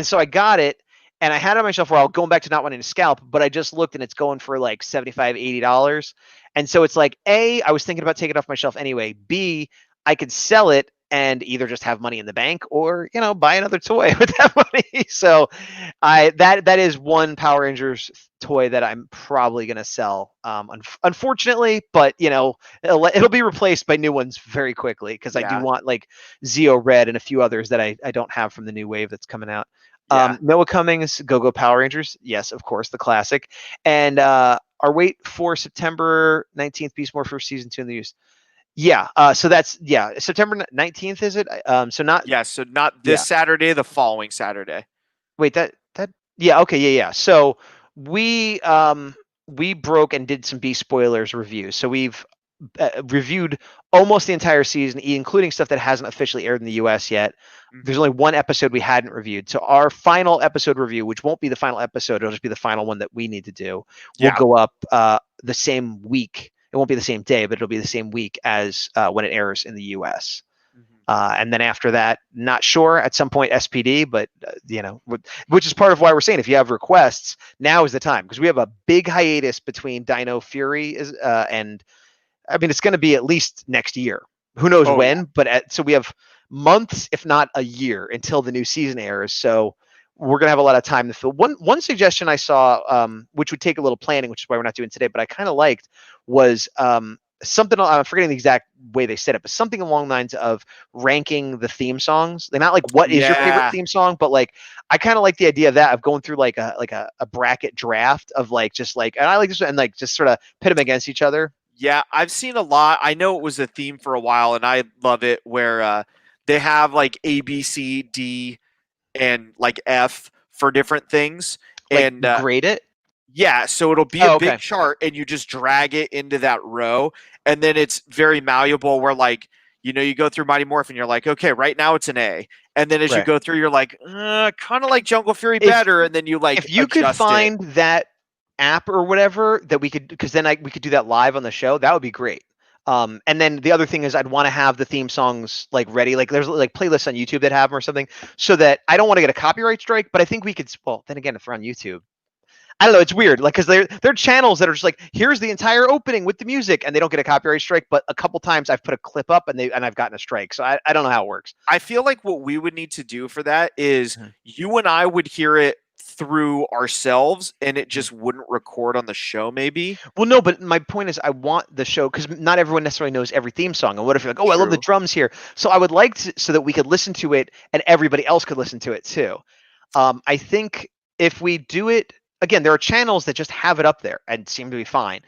so I got it, and I had it on my shelf for a while, going back to not wanting to scalp, but I just looked and it's going for like $75, $80. And so it's like, A, I was thinking about taking it off my shelf anyway. B, I could sell it and either just have money in the bank or, buy another toy with that money. So that is one Power Rangers toy that I'm probably going to sell. Unfortunately, but it'll be replaced by new ones very quickly because I do want like Zeo Red and a few others that I don't have from the new wave that's coming out. Noah Cummings, Go Power Rangers. Yes, of course, the classic. And our wait for September 19th, Beast Morphers Season 2 in the use. Yeah. So that's, September 19th, is it? So not. Yeah. So not this Saturday, the following Saturday. Wait, yeah. Okay. Yeah. So we broke and did some Beast spoilers reviews. So we've reviewed almost the entire season, including stuff that hasn't officially aired in the US yet. There's only one episode we hadn't reviewed. So our final episode review, which won't be the final episode, it'll just be the final one that we need to do, will go up the same week. It won't be the same day, but it'll be the same week as when it airs in the US. And then after that, not sure, at some point SPD, but which is part of why we're saying if you have requests, now is the time, because we have a big hiatus between Dino Fury and I mean, it's going to be at least next year. Who knows when? But so we have months, if not a year, until the new season airs. So we're going to have a lot of time to fill. One suggestion I saw, which would take a little planning, which is why we're not doing today, but I kind of liked, was something, I'm forgetting the exact way they said it, but something along the lines of ranking the theme songs. They're not like, what is your favorite theme song? But like, I kind of like the idea of that, of going through like a bracket draft of like, just like, and I like this one, and like just sort of pit them against each other. Yeah, I've seen a lot. I know it was a theme for a while, and I love it, where they have like A, B, C, D, and like F for different things. Like, and grade it? Yeah, so it'll be a big chart, and you just drag it into that row, and then it's very malleable where, like, you go through Mighty Morphin, you're like, okay, right now it's an A. And then as you go through, you're like, kind of like Jungle Fury better, and then you like if you could find that app or whatever that we could, because then we could do that live on the show, that would be great. And then the other thing is I'd want to have the theme songs like ready, like there's like playlists on YouTube that have them or something, so that I don't want to get a copyright strike, but I think we could, well, then again, if they're on YouTube, I don't know, it's weird, like, because they're channels that are just like, here's the entire opening with the music, and they don't get a copyright strike, but a couple times I've put a clip up and I've gotten a strike, so I don't know how it works. I feel like what we would need to do for that is you and I would hear it through ourselves, and it just wouldn't record on the show, maybe. Well, no, but my point is I want the show, because not everyone necessarily knows every theme song, and what if you're like, I love the drums here, so I would like to, so that we could listen to it and everybody else could listen to it too. I think if we do it, again, there are channels that just have it up there and seem to be fine.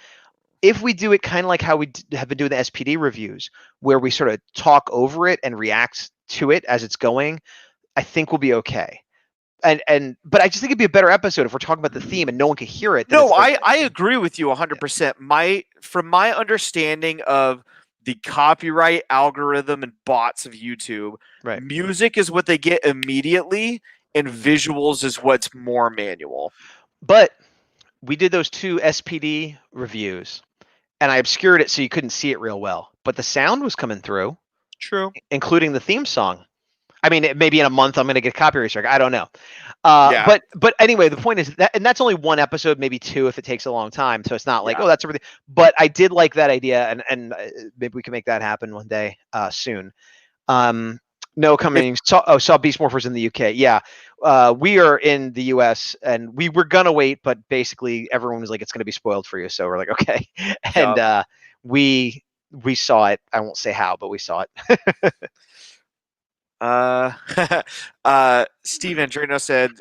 If we do it kind of like how we have been doing the SPD reviews, where we sort of talk over it and react to it as it's going, I think we'll be okay. But I just think it'd be a better episode if we're talking about the theme and no one can hear it. No, I agree with you 100%. From my understanding of the copyright algorithm and bots of YouTube, music is what they get immediately, and visuals is what's more manual. But we did those 2 SPD reviews, and I obscured it so you couldn't see it real well. But the sound was coming through. True. Including the theme song. I mean, maybe in a month I'm going to get a copyright strike. I don't know. But anyway, the point is that, and that's only one episode, maybe 2 if it takes a long time. So it's not like, that's everything. But I did like that idea, and maybe we can make that happen one day soon. No, coming. Saw Beast Morphers in the UK. Yeah, we are in the US, and we were gonna wait, but basically everyone was like, it's gonna be spoiled for you. So we're like, okay, and we saw it. I won't say how, but we saw it. Steve Andrino said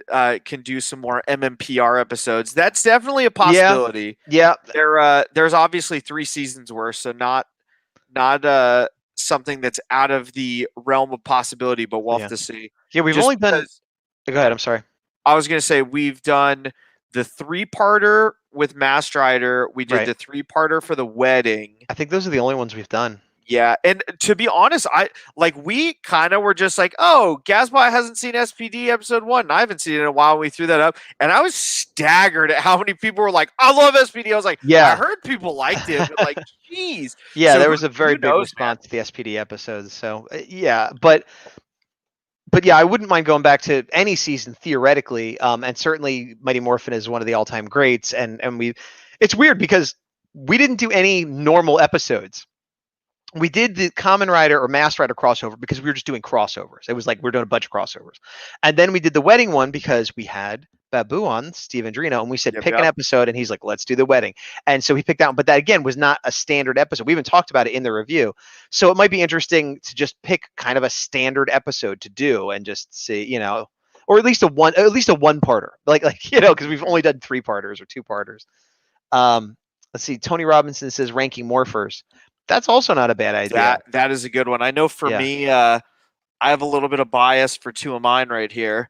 can do some more MMPR episodes. That's definitely a possibility. Yeah. There's obviously 3 seasons worth, so not something that's out of the realm of possibility, but we'll have to see. Yeah, we've only done. Go ahead. I'm sorry. I was gonna say we've done the 3-parter with Master Rider. We did the 3-parter for the wedding. I think those are the only ones we've done. Yeah, and to be honest, we kind of were just like, oh, Gazbot hasn't seen SPD episode 1, and I haven't seen it in a while. And we threw that up, and I was staggered at how many people were like, I love SPD. I was like, I heard people liked it, but like, geez. Yeah, so there was a very big response to the SPD episodes. So yeah, but but yeah, I wouldn't mind going back to any season theoretically. And certainly Mighty Morphin is one of the all-time greats. And it's weird because we didn't do any normal episodes. We did the Common Rider or Mass Rider crossover because we were just doing crossovers. It was like we're doing a bunch of crossovers. And then we did the wedding one because we had Babu on, Steve Andrino, and we said, pick an episode. And he's like, let's do the wedding. And so he picked that one. But that, again, was not a standard episode. We even talked about it in the review. So it might be interesting to just pick kind of a standard episode to do and just see, you know, or at least a one-parter. Like because we've only done 3-parters or 2-parters. Let's see. Tony Robinson says ranking morphers. That's also not a bad idea. That is a good one. I know for me, I have a little bit of bias for 2 of mine right here.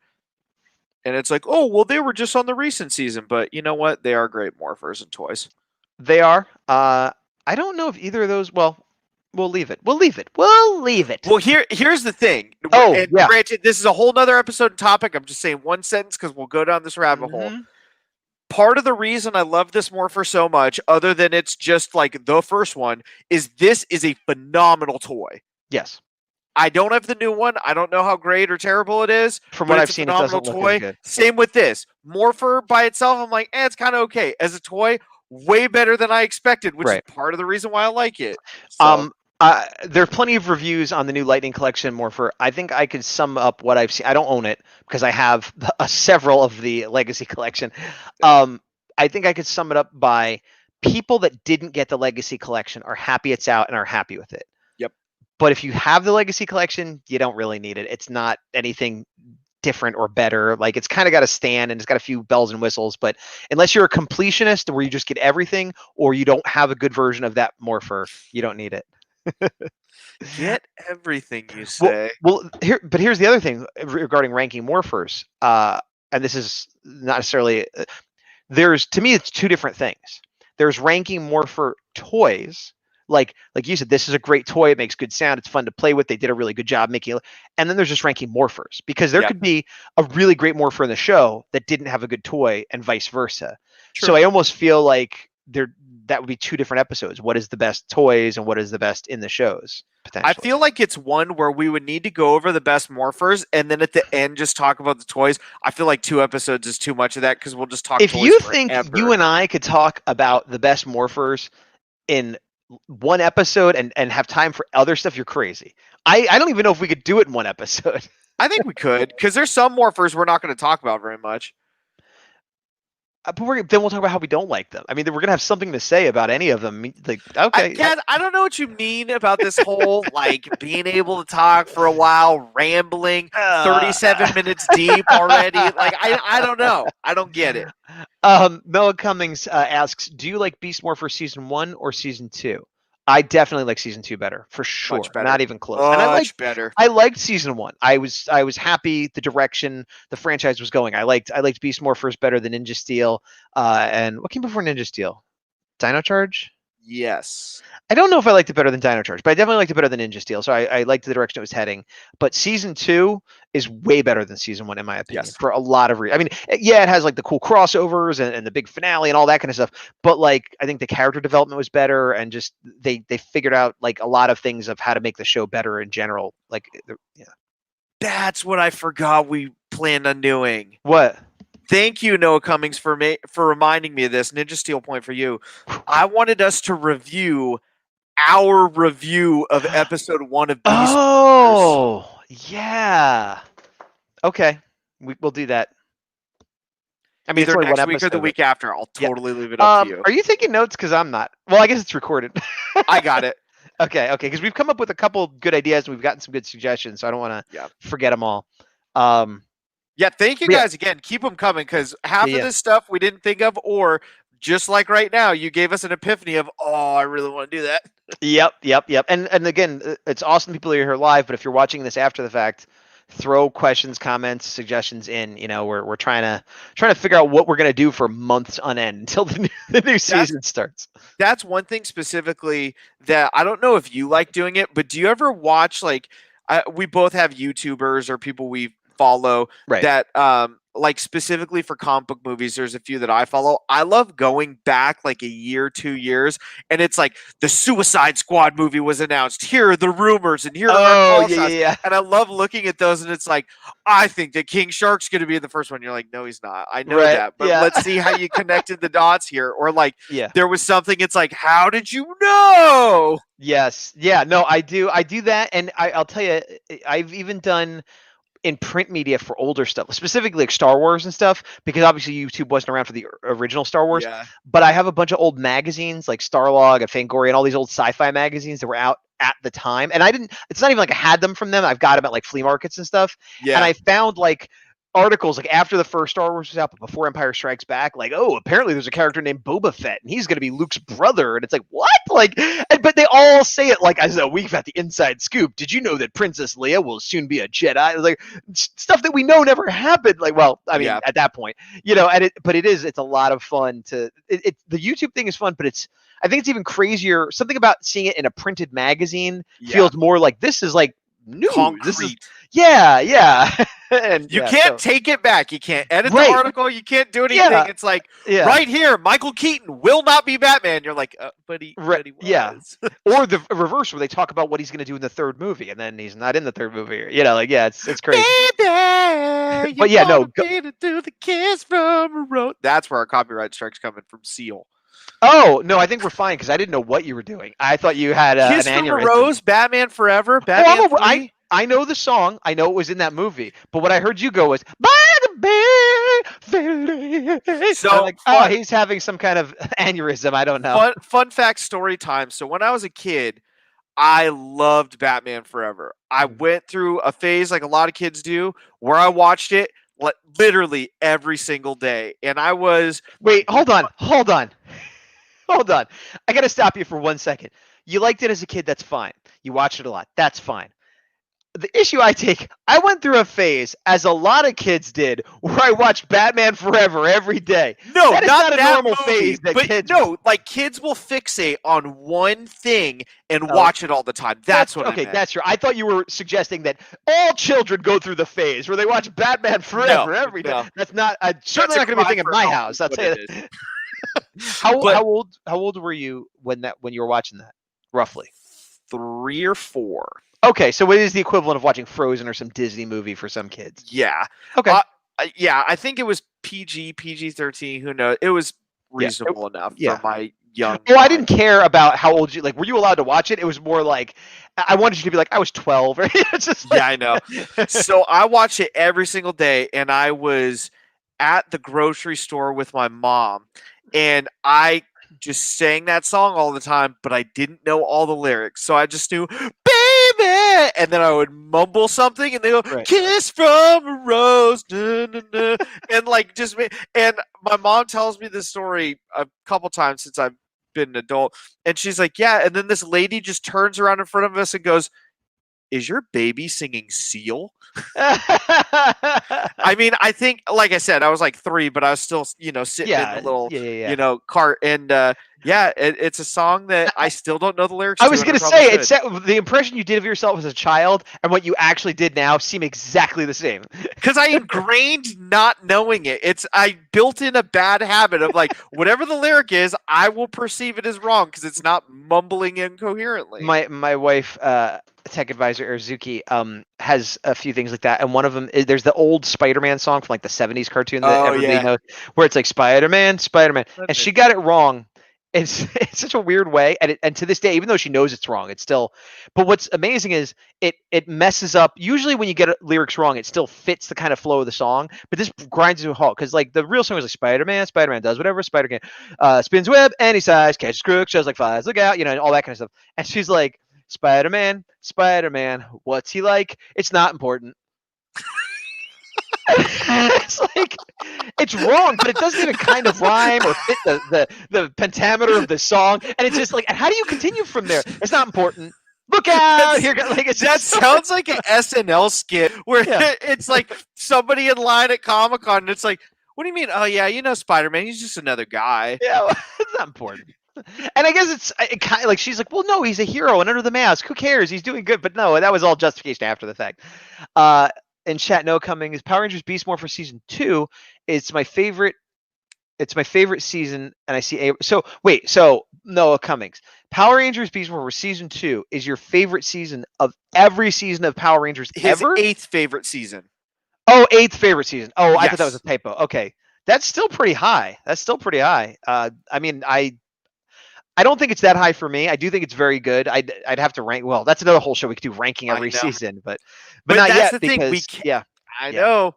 And it's like, oh, well, they were just on the recent season. But you know what? They are great morphers and toys. They are. I don't know if either of those, well, we'll leave it. We'll leave it. Well, here's the thing. Granted, this is a whole nother episode topic. I'm just saying one sentence because we'll go down this rabbit hole. Part of the reason I love this morpher so much, other than it's just like the first one, is this is a phenomenal toy. Yes. I don't have the new one. I don't know how great or terrible it is. From what I've seen, it doesn't look as good. Same with this. Morpher by itself, I'm like, it's kind of okay. As a toy, way better than I expected, which is part of the reason why I like it. So. There are plenty of reviews on the new Lightning Collection Morpher. I think I could sum up what I've seen. I don't own it because I have several of the Legacy Collection. I think I could sum it up by people that didn't get the Legacy Collection are happy it's out and are happy with it. Yep. But if you have the Legacy Collection, you don't really need it. It's not anything different or better. Like, it's kind of got a stand and it's got a few bells and whistles, but unless you're a completionist where you just get everything, or you don't have a good version of that Morpher, you don't need it. Get everything, you say. Here's the other thing regarding ranking morphers, and this is not necessarily to me it's 2 different things. There's ranking morpher toys, like you said, this is a great toy, it makes good sound, it's fun to play with, they did a really good job making it. And then there's just ranking morphers, because there could be a really great morpher in the show that didn't have a good toy and vice versa. True. So I almost feel like that would be 2 different episodes. What is the best toys and what is the best in the shows? I feel like it's one where we would need to go over the best morphers and then at the end just talk about the toys. I feel like 2 episodes is too much of that because we'll just talk if toys you forever. Think you and I could talk about the best morphers in 1 episode and have time for other stuff, you're crazy. I don't even know if we could do it in 1 episode. I think we could, because there's some morphers we're not going to talk about very much. But then we'll talk about how we don't like them. I mean, we're going to have something to say about any of them. Like, okay. I don't know what you mean about this whole, like, being able to talk for a while, rambling, 37 minutes deep already. Like, I don't know. I don't get it. Noah Cummings asks, do you like Beast Morphers Season 1 or Season 2? I definitely like Season 2 better, for sure. Much better. Not even close. Much better. I liked Season 1. I was happy the direction the franchise was going. I liked Beast Morphers better than Ninja Steel. And what came before Ninja Steel? Dino Charge? Yes. I don't know if I liked it better than Dino Charge, but I definitely liked it better than Ninja Steel. So I liked the direction it was heading. But Season 2 is way better than Season 1, in my opinion, for a lot of reasons. I mean, yeah, it has like the cool crossovers and the big finale and all that kind of stuff. But like, I think the character development was better, and just they figured out like a lot of things of how to make the show better in general. Like, yeah. That's what I forgot we planned on doing. What? Thank you, Noah Cummings, for reminding me of this. Ninja Steel point for you. I wanted us to review our review of episode 1 of Beast Morphers. Oh, yeah. Okay, we'll do that. I mean, either next week or the week after. I'll totally leave it up to you. Are you taking notes? Because I'm not. Well, I guess it's recorded. I got it. Okay, because we've come up with a couple good ideas and we've gotten some good suggestions, so I don't want to forget them all. Yeah, thank you guys again. Keep them coming, because half of this stuff we didn't think of, or just like right now, you gave us an epiphany of, oh, I really want to do that. Yep. And again, it's awesome people are here live, but if you're watching this after the fact, throw questions, comments, suggestions in. You know, we're trying to figure out what we're gonna do for months on end until the new season starts. That's one thing specifically that I don't know if you like doing it, but do you ever watch, like, we both have YouTubers or people we follow that like specifically for comic book movies, there's a few that I follow. I love going back like a year, 2 years, and it's like the Suicide Squad movie was announced. Here are the rumors, and here are our Oh, call yeah, shots. yeah. And I love looking at those, and it's like, I think that King Shark's going to be in the first one. You're like, no, he's not. I know Right, that, but yeah. let's see how you connected the dots here. Or like, Yeah. there was something. It's like, how did you know? Yes. Yeah. No, I do. I do that, and I'll tell you, I've even done in print media for older stuff, specifically like Star Wars and stuff, because obviously YouTube wasn't around for the original Star Wars. Yeah. But I have a bunch of old magazines like Starlog and Fangoria and all these old sci-fi magazines that were out at the time. And I didn't. It's not even like I had them from them. I've got them at like flea markets and stuff. Yeah. And I found like articles like after the first Star Wars was out, but before Empire Strikes Back, like, oh, apparently there's a character named Boba Fett, and he's going to be Luke's brother. And it's like, what? Like, but they all say it like, as a we've got the inside scoop. Did you know that Princess Leia will soon be a Jedi? It's like stuff that we know never happened. Like, well, I mean, Yeah. at that point, and it's a lot of fun to. The YouTube thing is fun, but I think it's even crazier. Something about seeing it in a printed magazine feels more like this is like new. Concrete. This is, yeah. And You yeah, can't so- take it back. You can't edit Right. the article. You can't do anything. Yeah. It's like yeah. right here, Michael Keaton will not be Batman. You're like, but he was. yeah. Or the reverse where they talk about what he's going to do in the third movie, and then he's not in the third movie. It's crazy. Baby, But yeah, no, to do the kiss from a road. That's where our copyright strike's coming from. Seal. Oh no, I think we're fine because I didn't know what you were doing. I thought you had Kiss an from a aneurysm. Rose, Batman Forever, Oh, Batman 3. I know the song. I know it was in that movie. But what I heard you go was by the bay. So, I'm like, fun. he's having some kind of aneurysm. I don't know. Fun fact story time. So when I was a kid, I loved Batman Forever. I went through a phase like a lot of kids do where I watched it literally every single day. And I was Wait, hold on. I got to stop you for 1 second. You liked it as a kid. That's fine. You watched it a lot. That's fine. The issue I went through a phase, as a lot of kids did, where I watched Batman Forever every day. No, That is not not a that normal movie, phase that but kids- no, like kids will fixate on one thing and watch it all the time. That's what I meant. That's true. I thought you were suggesting that all children go through the phase where they watch Batman Forever every day. no. That's not certainly not going to be a thing in my house. I'll tell you that. How old were you when you were watching that? Roughly 3 or 4. Okay, so it is the equivalent of watching Frozen or some Disney movie for some kids. Yeah. Okay. Yeah, I think it was PG-13. Who knows? It was reasonable enough for my young. Oh, I didn't care about how old you. Like, were you allowed to watch it? It was more like I wanted you to be like, I was 12. Or it's just like, Yeah, I know. So I watched it every single day, and I was at the grocery store with my mom, and I just sang that song all the time, but I didn't know all the lyrics. So I just knew, baby, and then I would mumble something, and they go, kiss from a rose, na, na, na. And like and my mom tells me this story a couple times since I've been an adult, and she's like, yeah, and then this lady just turns around in front of us and goes, is your baby singing Seal? I mean, I think, like I said, I was like 3, but I was still, sitting in the little, cart. And it's a song that I still don't know the lyrics. I was going to say, the impression you did of yourself as a child and what you actually did now seem exactly the same. Because I ingrained not knowing it. I built in a bad habit of like, whatever the lyric is, I will perceive it as wrong because it's not mumbling incoherently. My wife, tech advisor Erzuki, has a few things like that, and one of them is there's the old Spider-Man song from like the 70s cartoon that everybody knows, where it's like Spider-Man, and she got it wrong. It's such a weird way, and to this day, even though she knows it's wrong, it's still. But what's amazing is it messes up. Usually, when you get lyrics wrong, it still fits the kind of flow of the song. But this grinds to a halt because like the real song is like Spider-Man does whatever Spider can, spins web any size, catches crooks, shows like flies, look out, and all that kind of stuff. And she's like, Spider-Man, what's he like? It's not important. It's like it's wrong, but it doesn't even kind of rhyme or fit the pentameter of the song, and it's just like, and how do you continue from there? It's not important. Look out! Here, like that sounds like an SNL skit where it's like somebody in line at Comic-Con, and it's like, what do you mean? Oh yeah, Spider-Man, he's just another guy. Yeah, well, it's not important. And I guess it kind of like she's like, well, no, he's a hero and under the mask. Who cares? He's doing good. But no, that was all justification after the fact. in chat no coming is Power Rangers Beast Morphers season 2. It's my favorite. It's my favorite season, and I see so wait. So Noah Cummings, Power Rangers Beast Morphers season 2 is your favorite season of every season of Power Rangers His ever? 8th favorite season. Oh, 8th favorite season. Oh, I thought that was Yes. a typo. Okay, that's still pretty high. That's still pretty high. I mean, I don't think it's that high for me. I do think it's very good. I'd have to rank. Well, that's another whole show. We could do ranking I every know. season, but But not that's yet the thing, we because can't- yeah. I Yeah. know.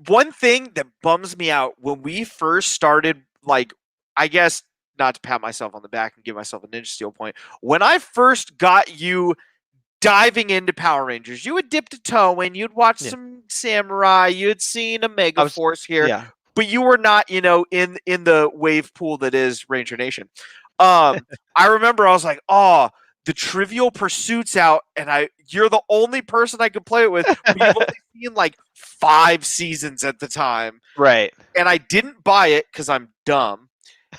One thing that bums me out when we first started, like, I guess not to pat myself on the back and give myself a Ninja Steel point. When I first got you diving into Power Rangers, you had dipped a toe in, you'd watched Yeah. some Samurai, you had seen a Mega Force here, Yeah. but you were not, in the wave pool that is Ranger Nation. I remember I was like, oh, the Trivial Pursuit's out, and you're the only person I could play it with. But you've only seen like 5 seasons at the time, Right. and I didn't buy it because I'm dumb.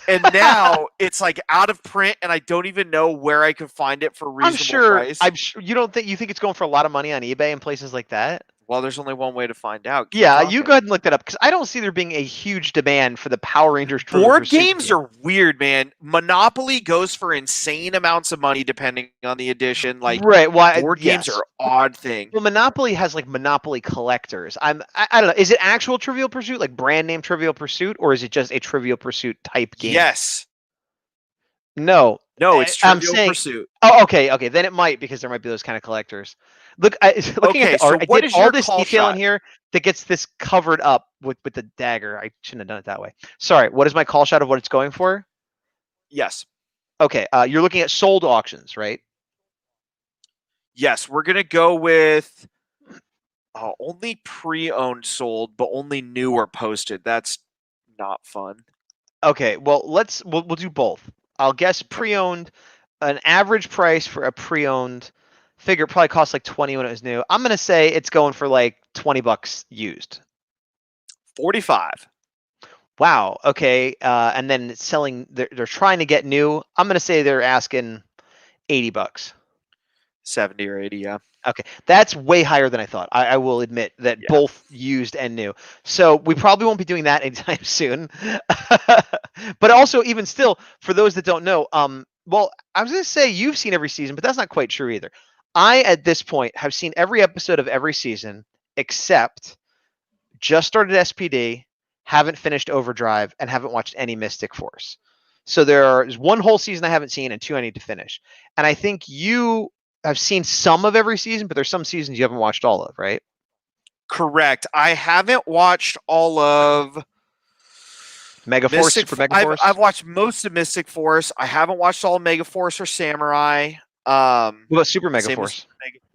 And now it's like out of print, and I don't even know where I could find it for a reasonable price. I'm sure you don't think it's going for a lot of money on eBay and places like that. Well, there's only one way to find out. Keep Yeah, you talking. go ahead and look that up because I don't see there being a huge demand for the Power Rangers. Trivial Board Pursuit games game. are weird, man. Monopoly goes for insane amounts of money depending on the edition. Like, right. Well, board games are odd thing. Well, Monopoly has like Monopoly collectors. I don't know. Is it actual Trivial Pursuit, like brand name Trivial Pursuit, or is it just a Trivial Pursuit type game? Yes. No. No, it's I'm Trivial saying- Pursuit. Oh, okay. Then it might because there might be those kind of collectors. Look, looking Okay, at the so art, I what did is all your this call detail in shot? here that gets this covered up with the dagger. I shouldn't have done it that way. Sorry. What is my call shot of what it's going for? Yes. Okay. You're looking at sold auctions, right? Yes, we're going to go with only pre-owned sold, but only new or posted. That's not fun. Okay. Well, we'll do both. I'll guess pre-owned. An average price for a pre-owned figure probably cost like 20 when it was new. I'm gonna say it's going for like $20 used. 45. Wow. Okay. And then it's selling. They're trying to get new. I'm gonna say they're asking $80. 70 or 80, yeah. Okay, that's way higher than I thought. I will admit that Yeah. both used and new. So we probably won't be doing that anytime soon. But also, even still, for those that don't know, well, I was going to say you've seen every season, but that's not quite true either. I, at this point, have seen every episode of every season except just started SPD, haven't finished Overdrive, and haven't watched any Mystic Force. So there's one whole season I haven't seen and 2 I need to finish. And I think you have seen some of every season, but there's some seasons you haven't watched all of, right? Correct. I haven't watched all of Megaforce, Super Megaforce. I've watched most of Mystic Force. I haven't watched all of Megaforce or Samurai. What about Super Same Megaforce? as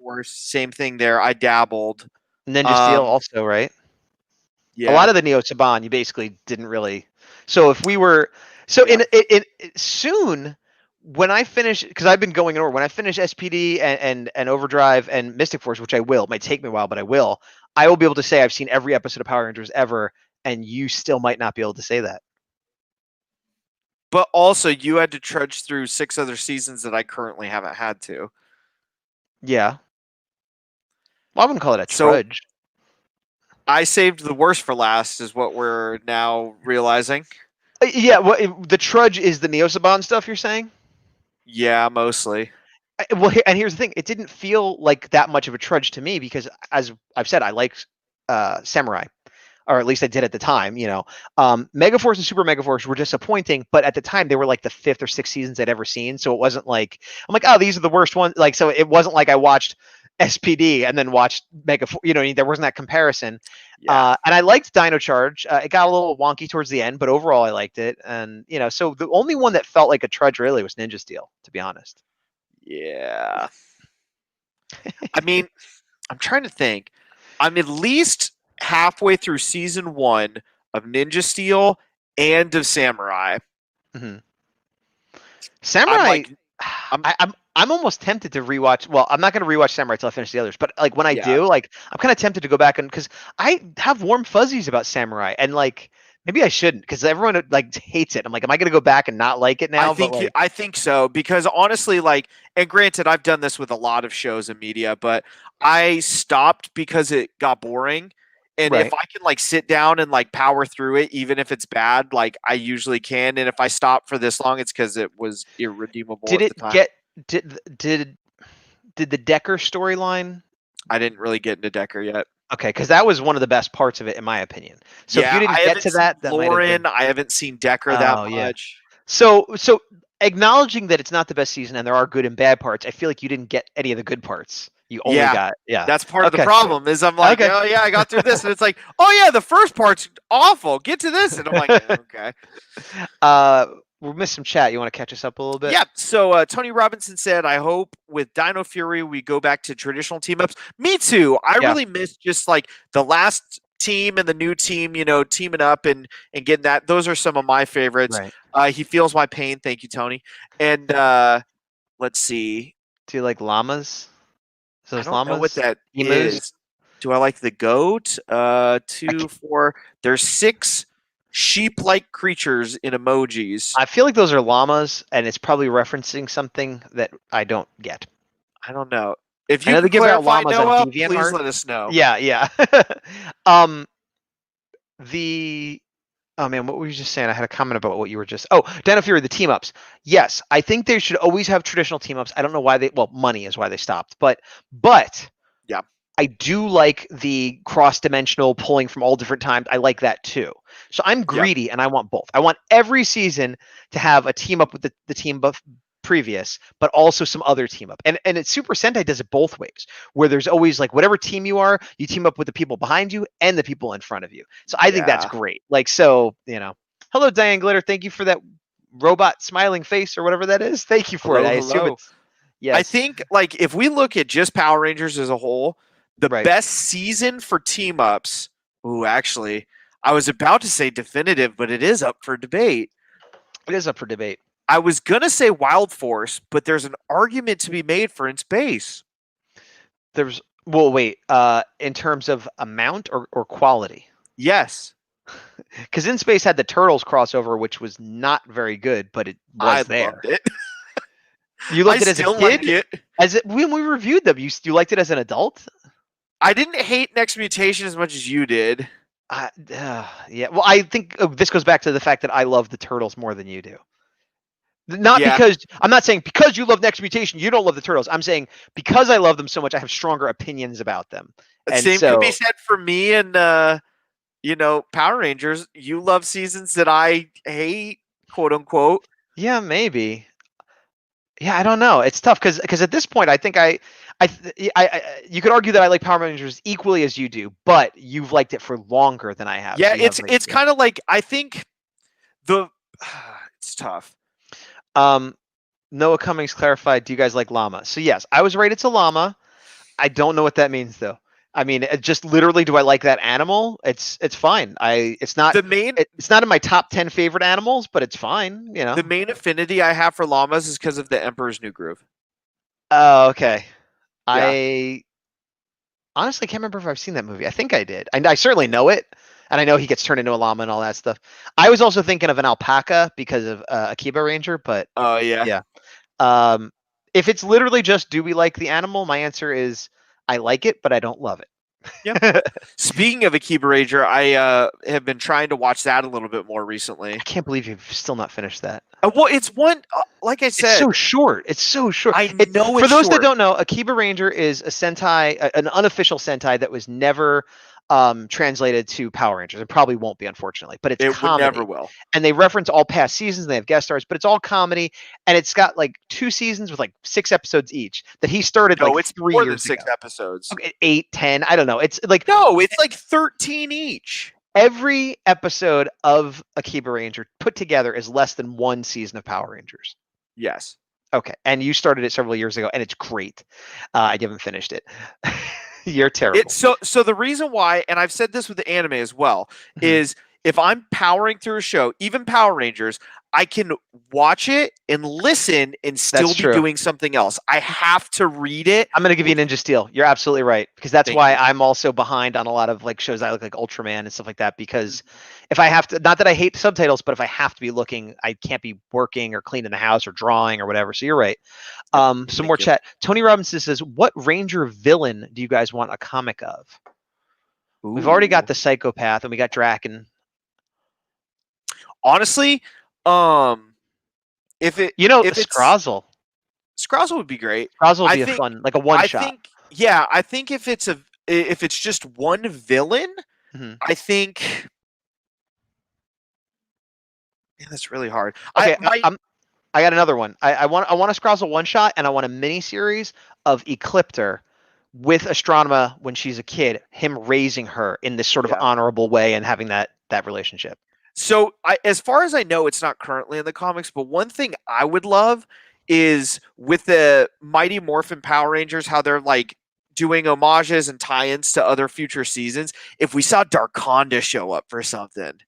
Megaforce, same thing there. I dabbled. Ninja Steel also, right? Yeah. A lot of the Neo Saban you basically didn't really. So if we were Yeah. in soon when I finish, because I've been going over, when I finish SPD and Overdrive and Mystic Force, which I will, it might take me a while, but I will be able to say I've seen every episode of Power Rangers ever, and you still might not be able to say that. But also, you had to trudge through 6 other seasons that I currently haven't had to. Yeah. Well, I wouldn't call it a So- trudge. I saved the worst for last, is what we're now realizing. Yeah, the trudge is the Neo Saban stuff you're saying? Yeah, mostly. Well, and here's the thing: it didn't feel like that much of a trudge to me because, as I've said, I like Samurai, or at least I did at the time. You know, Megaforce and Super Megaforce were disappointing, but at the time they were like the 5th or 6th seasons I'd ever seen. So it wasn't like I'm like, oh, these are the worst ones. Like, so it wasn't like I watched SPD and then watched Megaforce. You know, there wasn't that comparison. Yeah. And I liked Dino Charge. It got a little wonky towards the end, but overall I liked it. And you know, so the only one that felt like a trudge really was Ninja Steel, to be honest. Yeah. I mean, I'm trying to think. I'm at least halfway through season 1 of Ninja Steel and of Samurai. Samurai. I'm I'm almost tempted to rewatch. Well, I'm not going to rewatch Samurai till I finish the others. But like when I Yeah. do, like I'm kind of tempted to go back and because I have warm fuzzies about Samurai and like Maybe I shouldn't because everyone like hates it. I'm like, am I going to go back and not like it now? I think so because honestly, like, and granted, I've done this with a lot of shows and media, but I stopped because it got boring. And if Right. I can like sit down and like power through it, even if it's bad, like I usually can. And if I stop for this long, it's because it was irredeemable Did at it the time. did the Decker storyline? I didn't really get into Decker yet. Okay, because that was one of the best parts of it, in my opinion. So if you didn't I get haven't to seen that might have Lauren. been. I haven't seen Decker that Oh, yeah. much. So acknowledging that it's not the best season and there are good and bad parts, I feel like you didn't get any of the good parts. You only got That's part of the Okay. problem is I'm like, Okay. oh yeah, I got through this, and it's like, oh yeah, the first part's awful. Get to this, and I'm like, okay. We missed some chat. You want to catch us up a little bit? Yeah. So Tony Robinson said, I hope with Dino Fury we go back to traditional team ups. Me too. I really miss just like the last team and the new team, teaming up and getting that. Those are some of my favorites. Right. He feels my pain. Thank you, Tony. And let's see. Do you like llamas? I Those don't llamas? know what that Emus? is. Do I like the goat? 2, 4. There's 6 sheep-like creatures in emojis. I feel like those are llamas, and it's probably referencing something that I don't get. I don't know. If I you know can they give out clarify, llamas on Noah, DeviantArt. please let us know. Yeah. Oh man, what were you just saying? I had a comment about what you were just. Oh, Dino Fury, the team ups. Yes, I think they should always have traditional team ups. I don't know why they. Well, money is why they stopped, but yeah, I do like the cross-dimensional pulling from all different times. I like that too. So I'm greedy and I want both. I want every season to have a team up with the team buff previous, but also some other team up. And it's Super Sentai does it both ways, where there's always like whatever team you are, you team up with the people behind you and the people in front of you. So I think that's great. Like, so, hello, Diane Glitter. Thank you for that robot smiling face or whatever that is. Thank you for it. I assume it's, yes. I think like if we look at just Power Rangers as a whole, the best season for team ups. Ooh, actually, I was about to say definitive, but it is up for debate. It is up for debate. I was gonna say Wild Force, but there's an argument to be made for In Space. In terms of amount or quality? Yes. Because In Space had the Turtles crossover, which was not very good, but it was there. Loved it. You liked it as a kid? Like it. When we reviewed them, you liked it as an adult? I didn't hate Next Mutation as much as you did. Yeah. Well, I think this goes back to the fact that I love the Turtles more than you do. Because I'm not saying because you love Next Mutation, you don't love the Turtles. I'm saying because I love them so much, I have stronger opinions about them. And same can be said for me and Power Rangers. You love seasons that I hate, quote unquote. Yeah, maybe. Yeah, I don't know. It's tough because at this point, I think you could argue that I like Power Rangers equally as you do, but you've liked it for longer than I have. Yeah, it's kind of like I think it's tough. Noah Cummings clarified, do you guys like llama? So yes, I was right, it's a llama. I don't know what that means though. I mean, it just literally, do I like that animal? It's fine. It's not in my top 10 favorite animals, but it's fine, The main affinity I have for llamas is because of the Emperor's New Groove. Oh, okay. Yeah. I honestly can't remember if I've seen that movie. I think I did. I certainly know it. And I know he gets turned into a llama and all that stuff. I was also thinking of an alpaca because of Akiba Ranger, but oh yeah. Yeah. If it's literally just do we like the animal, my answer is I like it, but I don't love it. Yep. Speaking of Akiba Ranger, I have been trying to watch that a little bit more recently. I can't believe you've still not finished that. Well, it's one, like I said, it's so short. It's so short. I know. For those that don't know, Akiba Ranger is a Sentai, an unofficial Sentai that was never translated to Power Rangers. It probably won't be, unfortunately, but it's comedy. Never will. And they reference all past seasons and they have guest stars, but it's all comedy. And it's got like 2 seasons with like 6 episodes each that he started it's 3 more years than 6 ago. episodes. Okay, 8, 10. I don't know. It's like, no, it's like 13 each. Every episode of Akiba Ranger put together is less than 1 season of Power Rangers. Yes. Okay. And you started it several years ago and it's great. I haven't finished it. You're terrible. So the reason why, and I've said this with the anime as well, is if I'm powering through a show, even Power Rangers, I can watch it and listen and still That's be true. doing something else. I have to read it. I'm gonna give you Ninja Steel. You're absolutely right, because that's Thank why you. I'm also behind on a lot of like shows I look like Ultraman and stuff like that. Because if I have to, not that I hate subtitles, but if I have to be looking, I can't be working or cleaning the house or drawing or whatever. So you're right. Some Thank more you. chat. Tony Robinson says, "What Ranger villain do you guys want a comic of?" We've already got Ooh. the Psychopath and we got Draken. Honestly, if it's Scrozzle. Scrozzle would be great. Scrozzle would I be a think- fun, like a one I shot. think if it's just one villain, Mhm. I think. Man, that's really hard. Okay, I got another one. I want a Scrozzle one shot, and I want a mini series of Ecliptor with Astronema when she's a kid, him raising her in this sort of Yeah. honorable way and having that relationship. So, as far as I know, it's not currently in the comics, but one thing I would love is with the Mighty Morphin Power Rangers, how they're like doing homages and tie-ins to other future seasons. If we saw Darkonda show up for something,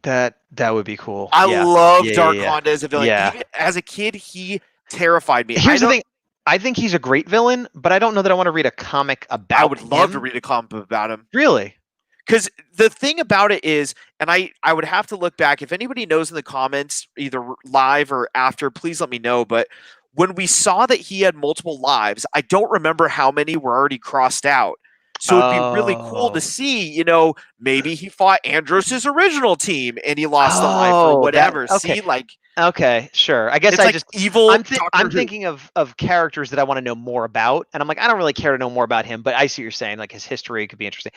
That would be cool. I Yeah. love Yeah, Darkonda as a villain. Yeah. Even as a kid, he terrified me. Here's the thing. I think he's a great villain, but I don't know that I want to read a comic about him. I would love to read a comic about him. Really? Because the thing about it is, and I would have to look back, if anybody knows in the comments, either live or after, please let me know. But when we saw that he had multiple lives, I don't remember how many were already crossed out. So it'd be really cool to see, maybe he fought Andros's original team and he lost a life or whatever. Okay. See, like, okay, sure. I guess it's I like just evil. I'm thinking of characters that I want to know more about, and I'm like, I don't really care to know more about him, but I see what you're saying. Like his history could be interesting.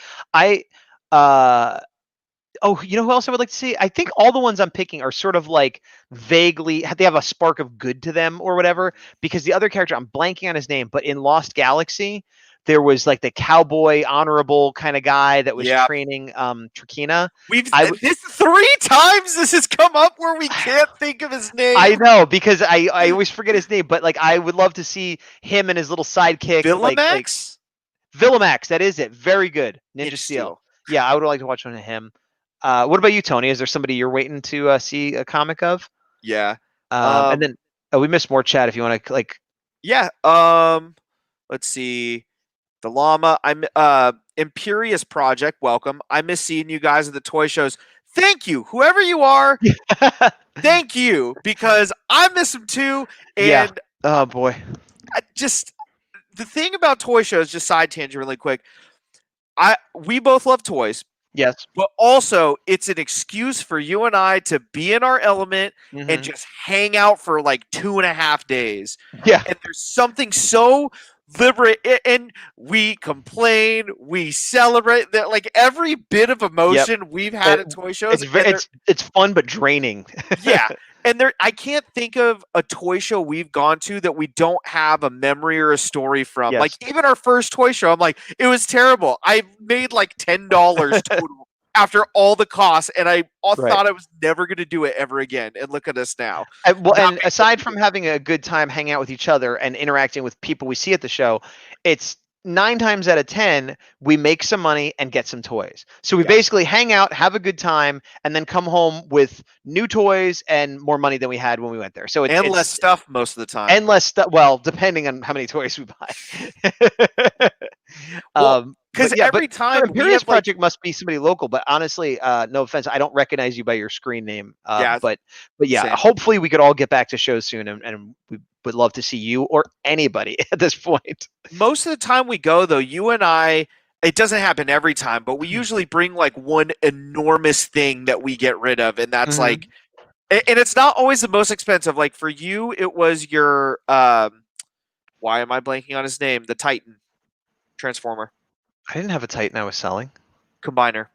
Oh, you know who else I would like to see? I think all the ones I'm picking are sort of like vaguely, they have a spark of good to them or whatever, because the other character, I'm blanking on his name, but in Lost Galaxy, there was like the cowboy honorable kind of guy that was training Trakina. This 3 times this has come up where we can't think of his name. I know, because I always forget his name, but like I would love to see him and his little sidekick. Villamax? Villamax, that is it. Very good. Ninja Steel. Yeah, I would like to watch one of him. What about you, Tony? Is there somebody you're waiting to see a comic of? Yeah. And then we missed more chat if you want to like. Yeah. Let's see. The llama. I'm Imperious Project. Welcome. I miss seeing you guys at the toy shows. Thank you, whoever you are. Thank you, because I miss them too. And oh boy, the thing about toy shows. Just side tangent, really quick. We both love toys. Yes. But also, it's an excuse for you and I to be in our element and just hang out for like 2.5 days. Yeah. And there's something so liberate, and we complain, we celebrate that, like every bit of emotion we've had at toy shows. It's fun but draining. Yeah. And I can't think of a toy show we've gone to that we don't have a memory or a story from. Yes. Like even our first toy show, I'm like, it was terrible. I made like $10 total after all the costs, and I thought I was never going to do it ever again. And look at us now. And aside from having a good time hanging out with each other and interacting with people we see at the show, it's 9 times out of 10 we make some money and get some toys. So we basically hang out, have a good time, and then come home with new toys and more money than we had when we went there. So it's less stuff most of the time. And less stuff. Well, depending on how many toys we buy. Because every time Imperious Project must be somebody local, but honestly, no offense, I don't recognize you by your screen name. But yeah, same. Hopefully we could all get back to shows soon, and we would love to see you or anybody at this point. Most of the time we go, though, you and I, it doesn't happen every time, but we usually bring like one enormous thing that we get rid of, and that's like, and it's not always the most expensive. Like for you, it was your why am I blanking on his name? The Titan Transformer. I didn't have a Titan I was selling. Combiner.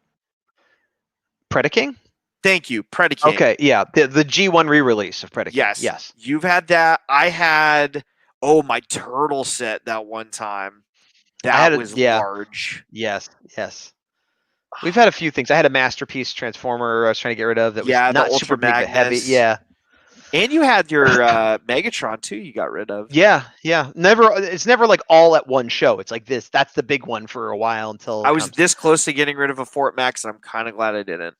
Predaking? Thank you, Predaking. Okay, yeah, the G1 re-release of Predaking. Yes. You've had that. I had my turtle set that one time. That was large. Yes. We've had a few things. I had a Masterpiece Transformer I was trying to get rid of that was not super big but heavy. Yeah. And you had your Megatron too. You got rid of. Yeah. It's never like all at one show. It's like this. That's the big one for a while until I was this close to getting rid of a Fort Max, and I'm kind of glad I didn't.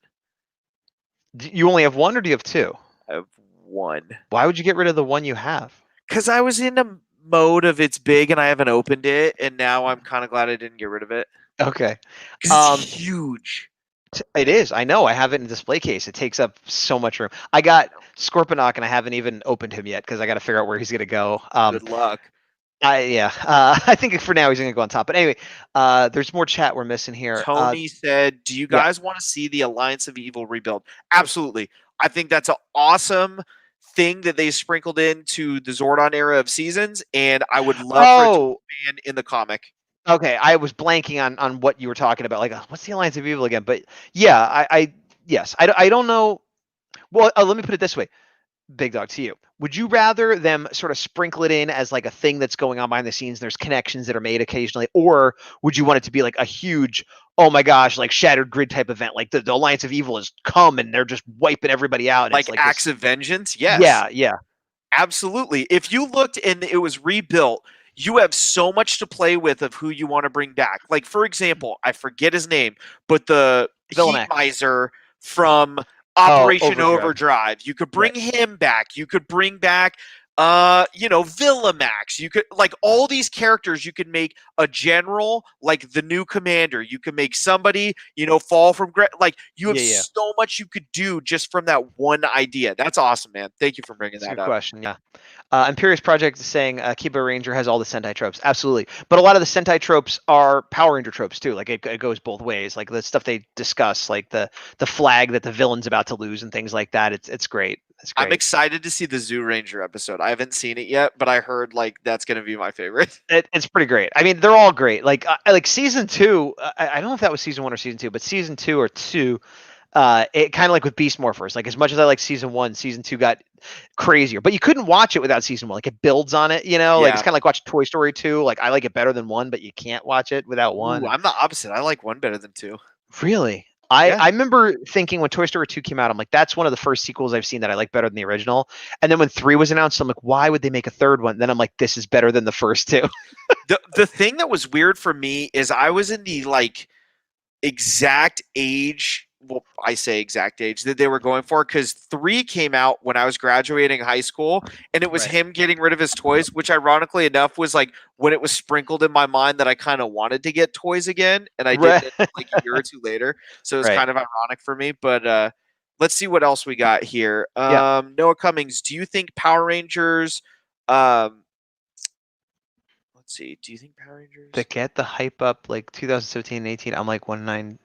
You only have one, or do you have two? I have one. Why would you get rid of the one you have? Because I was in a mode of it's big and I haven't opened it, and now I'm kind of glad I didn't get rid of it. Okay. Because it's huge. It is. I know. I have it in a display case. It takes up so much room. I got Scorponok, and I haven't even opened him yet because I got to figure out where he's gonna go. Good luck. I think for now he's gonna go on top. But anyway, there's more chat we're missing here. Tony said, "Do you guys want to see the Alliance of Evil rebuild?" Absolutely. I think that's an awesome thing that they sprinkled into the Zordon era of seasons, and I would love for it to expand in the comic. Okay, I was blanking on what you were talking about. Like, what's the Alliance of Evil again? But yeah, yes, I don't know. Well, let me put it this way, Big Dog, to you. Would you rather them sort of sprinkle it in as like a thing that's going on behind the scenes? There's connections that are made occasionally, or would you want it to be like a huge, oh my gosh, like Shattered Grid type event? Like the Alliance of Evil has come and they're just wiping everybody out. And Like, it's Acts of Vengeance? Yes. Yeah. Absolutely. If you looked and it was rebuilt, you have so much to play with of who you want to bring back. Like, for example, I forget his name, but the Villainax. Heat Miser from Operation Overdrive. Overdrive. You could bring him back. You could bring back Villamax. You could, like, all these characters. You could make a general, like the new commander. You could make somebody, fall from like, you have so much you could do just from that one idea. That's awesome, man. Thank you for bringing that up. Good question. Yeah. Imperious Project is saying Akiba Ranger has all the Sentai tropes. Absolutely. But a lot of the Sentai tropes are Power Ranger tropes too. Like it goes both ways. Like the stuff they discuss, like the flag that the villain's about to lose and things like that. It's great. It's great. I'm excited to see the Zoo Ranger episode. I haven't seen it yet, but I heard like that's going to be my favorite. It's pretty great. I mean, they're all great. Like season 2, I don't know if that was season 1 or season 2, but season 2 or 2, it kind of like with Beast Morphers. Like as much as I like season 1, season 2 got crazier. But you couldn't watch it without season 1. Like it builds on it, Like it's kind of like watching Toy Story 2. Like I like it better than 1, but you can't watch it without 1. Ooh, I'm the opposite. I like 1 better than 2. Really? I remember thinking when Toy Story 2 came out, I'm like, that's one of the first sequels I've seen that I like better than the original. And then when 3 was announced, I'm like, why would they make a third one? Then I'm like, this is better than the first 2. The thing that was weird for me is I was in the like exact age. Well, I say exact age that they were going for, because 3 came out when I was graduating high school, and it was him getting rid of his toys, which ironically enough was like when it was sprinkled in my mind that I kind of wanted to get toys again, and I did it like a year or two later. So it was kind of ironic for me. But let's see what else we got here. Noah Cummings, do you think Power Rangers? Let's see. Do you think Power Rangers? To get the hype up like 2017 and 18, I'm like 1.9.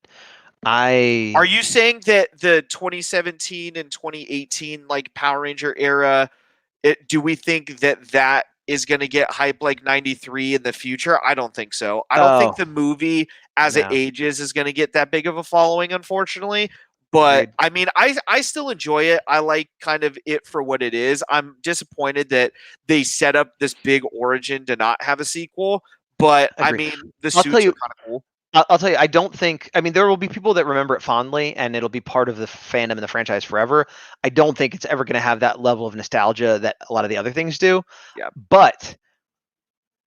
Are you saying that the 2017 and 2018 like Power Ranger era, do we think that is going to get hype like 93 in the future? I don't think so. I don't think the movie as it ages is going to get that big of a following, unfortunately. But I mean, I still enjoy it. I like kind of it for what it is. I'm disappointed that they set up this big origin to not have a sequel. But I mean, the suits are kind of cool. I'll tell you, I don't think. I mean, there will be people that remember it fondly, and it'll be part of the fandom and the franchise forever. I don't think it's ever going to have that level of nostalgia that a lot of the other things do. Yeah. But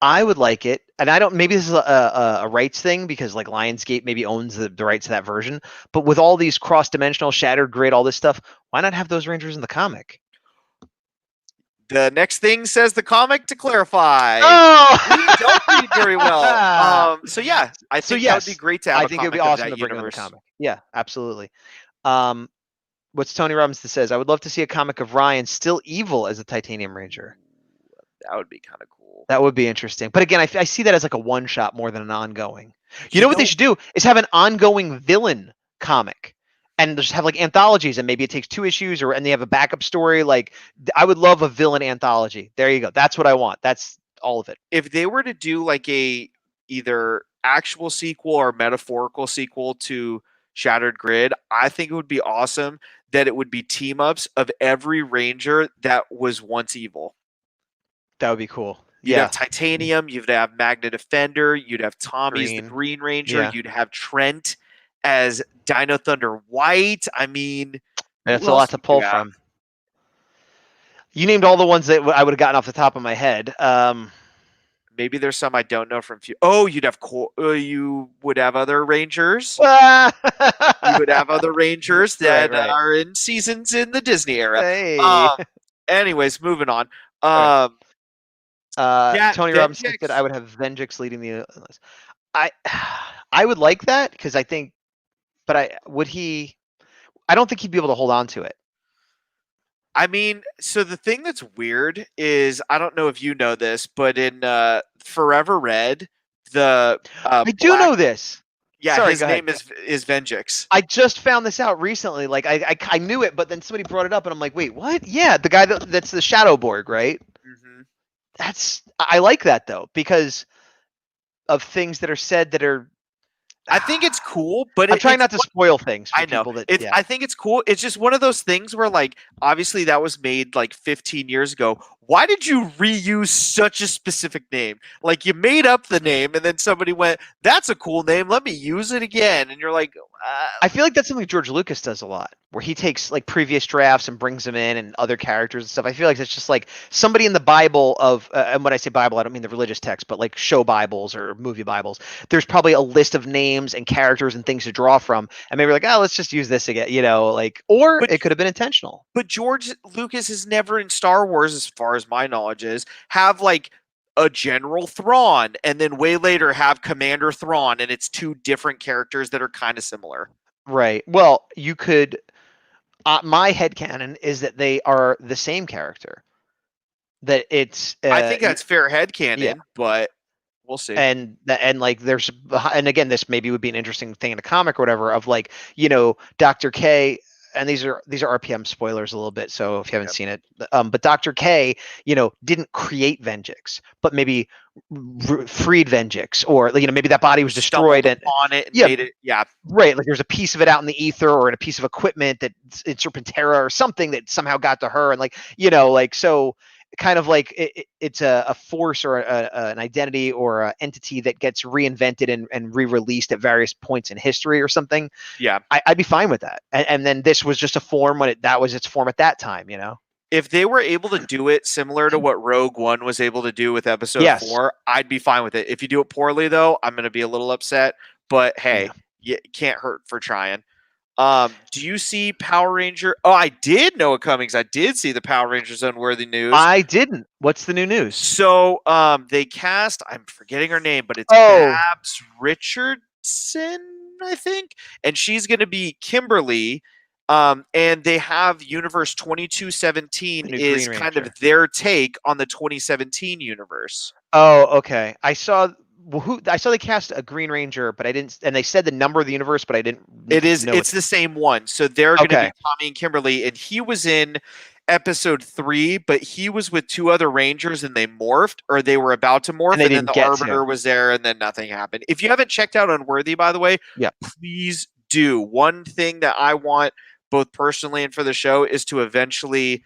I would like it, and I don't. Maybe this is a rights thing because like Lionsgate maybe owns the rights to that version. But with all these cross-dimensional, Shattered Grid, all this stuff, why not have those Rangers in the comic? The next thing says the comic to clarify. Oh, we don't read very well. So yeah, I think that would be great to have. I think it would be awesome to bring in the comic. Yeah, absolutely. What's Tony Robinson says? I would love to see a comic of Ryan still evil as a Titanium Ranger. That would be kind of cool. That would be interesting. But again, I see that as like a one shot more than an ongoing. You know what they should do is have an ongoing villain comic. And just have like anthologies, and maybe it takes 2 issues, and they have a backup story. Like I would love a villain anthology. There you go. That's what I want. That's all of it. If they were to do like a either actual sequel or metaphorical sequel to Shattered Grid, I think it would be awesome that it would be team ups of every Ranger that was once evil. That would be cool. You'd have Titanium. You'd have Magna Defender. You'd have Tommy as the Green Ranger. You'd have Trent as Dino Thunder White. I mean, that's a lot to pull from. You named all the ones that I would have gotten off the top of my head. Maybe there's some I don't know from. Oh, you would have other Rangers. You would have other Rangers that Right. are in seasons in the Disney era. Hey. Anyways, moving on. Right. Yeah, Tony Robinson said Vengeance. I would have Vengeance leading the list. I I would like that because I think, but I don't think he'd be able to hold on to it. I mean, so the thing that's weird is I don't know if you know this, but in Forever Red, the I do know this. Yeah, Sorry, his go ahead. name is Vengeance. I just found this out recently. Like I knew it, but then somebody brought it up, and I'm like, wait, what? Yeah, the guy that's the Shadowborg, right? Mm-hmm. I like that though because of things that are said that are. I think it's cool, but I'm trying not to spoil things for I know. people that. I think it's cool. It's just one of those things where, like, obviously that was made like 15 years ago. Why did you reuse such a specific name? Like, you made up the name, and then somebody went, "That's a cool name. Let me use it again." And you're like, I feel like that's something George Lucas does a lot, where he takes like previous drafts and brings them in and other characters and stuff. I feel like it's just like somebody in the Bible of, and when I say Bible, I don't mean the religious text, but like show Bibles or movie Bibles. There's probably a list of names and characters and things to draw from, and maybe like, oh, let's just use this again, like, or But- it could have been intentional. But George Lucas has never in Star Wars, as far as my knowledge is, have like a General Thrawn and then way later have Commander Thrawn, and it's two different characters that are kind of similar. Right. Well, you could. My headcanon is that they are the same character. That it's. I think that's fair headcanon, yeah. but we'll see. And like there's, and again, this maybe would be an interesting thing in a comic or whatever of like, Dr. K, and these are RPM spoilers a little bit, so if you haven't seen it, but Dr. K, didn't create Vengeance, but maybe freed Vengeance, or maybe that body was destroyed and on it and made it, right, like there's a piece of it out in the ether or in a piece of equipment that it's Serpentera or something that somehow got to her, and like like so. Kind of like it's a force or an identity or an entity that gets reinvented and re-released at various points in history or something. Yeah, I'd be fine with that. And then this was just a form when that was its form at that time. If they were able to do it similar to what Rogue One was able to do with Episode 4, I'd be fine with it. If you do it poorly, though, I'm going to be a little upset. But hey, it can't hurt for trying. Do you see Power Ranger? Oh, I did know it coming because I did see the Power Rangers Unworthy news. I didn't. What's the new news? So, they cast, I'm forgetting her name, but it's Babs Richardson, I think, and she's going to be Kimberly. And they have Universe 2217 is kind of their take on the 2017 universe. Oh, okay. I saw they cast a Green Ranger, but I didn't, and they said the number of the universe, but I didn't. It's the same one. So they're going to be Tommy and Kimberly, and he was in Episode 3, but he was with two other Rangers, and they morphed, or they were about to morph, and then the Arbiter was there, and then nothing happened. If you haven't checked out Unworthy, by the way, please do. One thing that I want, both personally and for the show, is to eventually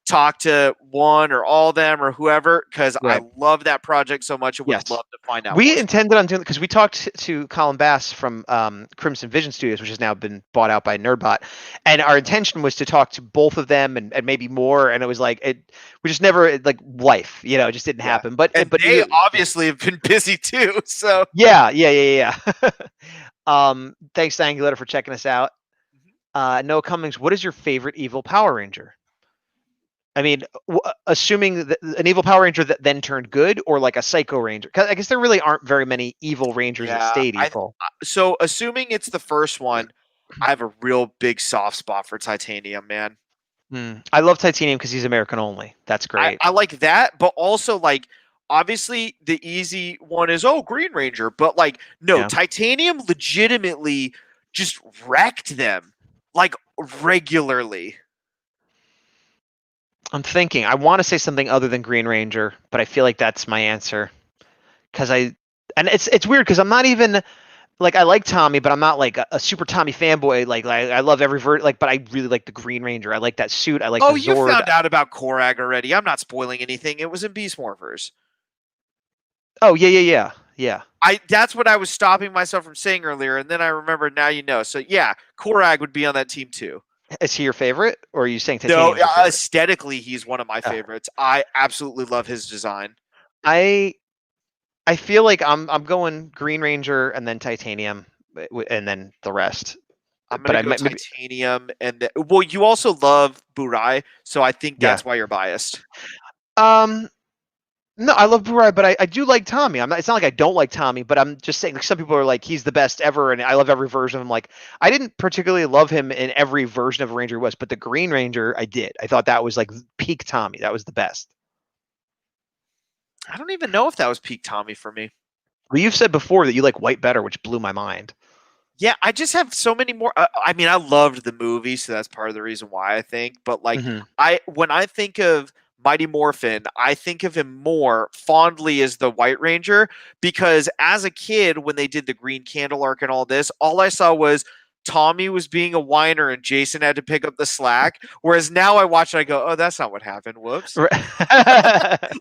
talk to one or all of them or whoever, because I love that project so much and would love to find out. We intended on doing it because we talked to Colin Bass from Crimson Vision Studios, which has now been bought out by Nerdbot, and our intention was to talk to both of them and maybe more, and it was like we just never, like, life, it just didn't happen. But they obviously have been busy too, so yeah. Thanks to Angular for checking us out. Noah Cummings, what is your favorite evil Power Ranger? I mean, assuming that an evil Power Ranger that then turned good, or like a Psycho Ranger. Because I guess there really aren't very many evil Rangers that stayed evil. So assuming it's the first one, I have a real big soft spot for Titanium, man. I love Titanium because he's American only. That's great. I like that, but also, like, obviously the easy one is, Green Ranger. But, like, no, Titanium legitimately just wrecked them, like, regularly. I'm thinking. I want to say something other than Green Ranger, but I feel like that's my answer. And it's weird because I'm not even, like, I like Tommy, but I'm not like a super Tommy fanboy. Like I love every but I really like the Green Ranger. I like that suit. I like the Zord. You found out about Korag already. I'm not spoiling anything. It was in Beast Morphers. Oh, yeah. That's what I was stopping myself from saying earlier, and then I remembered, now you know. So yeah, Korag would be on that team too. Is he your favorite, or are you saying Titanium? No, aesthetically, he's one of my favorites. I absolutely love his design. I feel like I'm going Green Ranger and then Titanium, and then the rest. I'm But gonna I go might maybe Titanium, and well, you also love Burai, so I think yeah. that's why you're biased. Um, no, I love Burai, but I do like Tommy. I'm not. It's not like I don't like Tommy, but I'm just saying. Like, some people are like he's the best ever, and I love every version of him. Like I didn't particularly love him in every version of Ranger he was, but the Green Ranger I did. I thought that was like peak Tommy. That was the best. I don't even know if that was peak Tommy for me. Well, you've said before that you like White better, which blew my mind. Yeah, I just have so many more. I mean, I loved the movie, so that's part of the reason why I think. But like, Hmm. when I think of Mighty Morphin, I think of him more fondly as the White Ranger because as a kid, when they did the Green Candle arc and all this, all I saw was Tommy was being a whiner and Jason had to pick up the slack. Whereas now I watch, and I go, oh, that's not what happened. Whoops.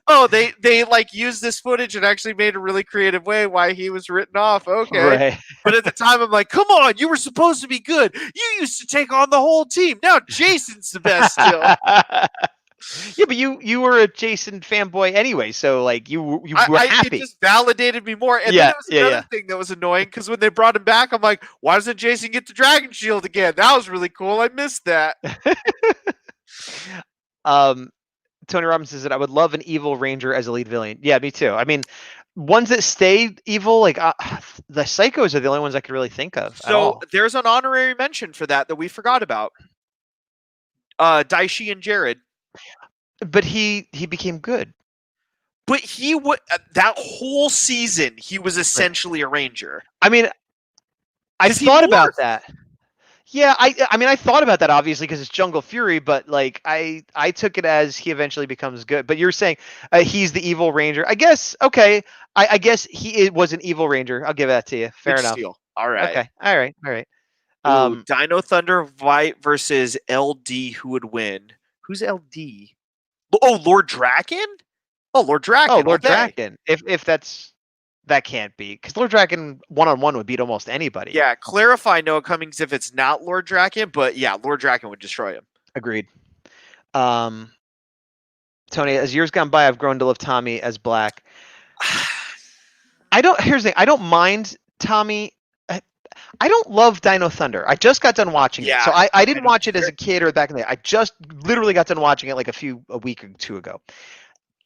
Oh, they like used this footage and actually made a really creative way why he was written off. Okay. Right. But at the time, I'm like, come on, you were supposed to be good. You used to take on the whole team. Now Jason's the best still. Yeah, but you were a Jason fanboy anyway, so like you were It happy. just validated me more. And then Yeah, it was another yeah. thing that was annoying because when they brought him back, I'm like, why doesn't Jason get the Dragon Shield again? That was really cool. I missed that. um, Tony Robbins says that I would love an evil ranger as a lead villain. Yeah, me too. I mean, ones that stay evil, like the psychos are the only ones I could really think of at So all. there's an honorary mention for that we forgot about. Daishi and Jared. But he became good. But he would that whole season he was essentially a ranger. I mean, I 'Cause he thought about morphed. that. Yeah, I mean I thought about that obviously because it's Jungle Fury, but like I took it as he eventually becomes good. But you're saying he's the evil ranger. I guess okay. I guess was an evil ranger. I'll give that to you. Fair Good enough. steal. All right. Okay. All right. All right. Ooh, Dino Thunder White versus LD. Who would win? Who's LD? Oh, Lord Draken? Oh, Lord Draken. Oh, all Lord day. Draken. If that can't be because Lord Draken 1-on-1 would beat almost anybody. Yeah, clarify Noah Cummings if it's not Lord Draken, but yeah, Lord Draken would destroy him. Agreed. Tony, as years gone by, I've grown to love Tommy as Black. Here's the thing. I don't mind Tommy. I don't love Dino Thunder. I just got done watching it. So I didn't watch it as a kid or back in the day. I just literally got done watching it like a week or two ago.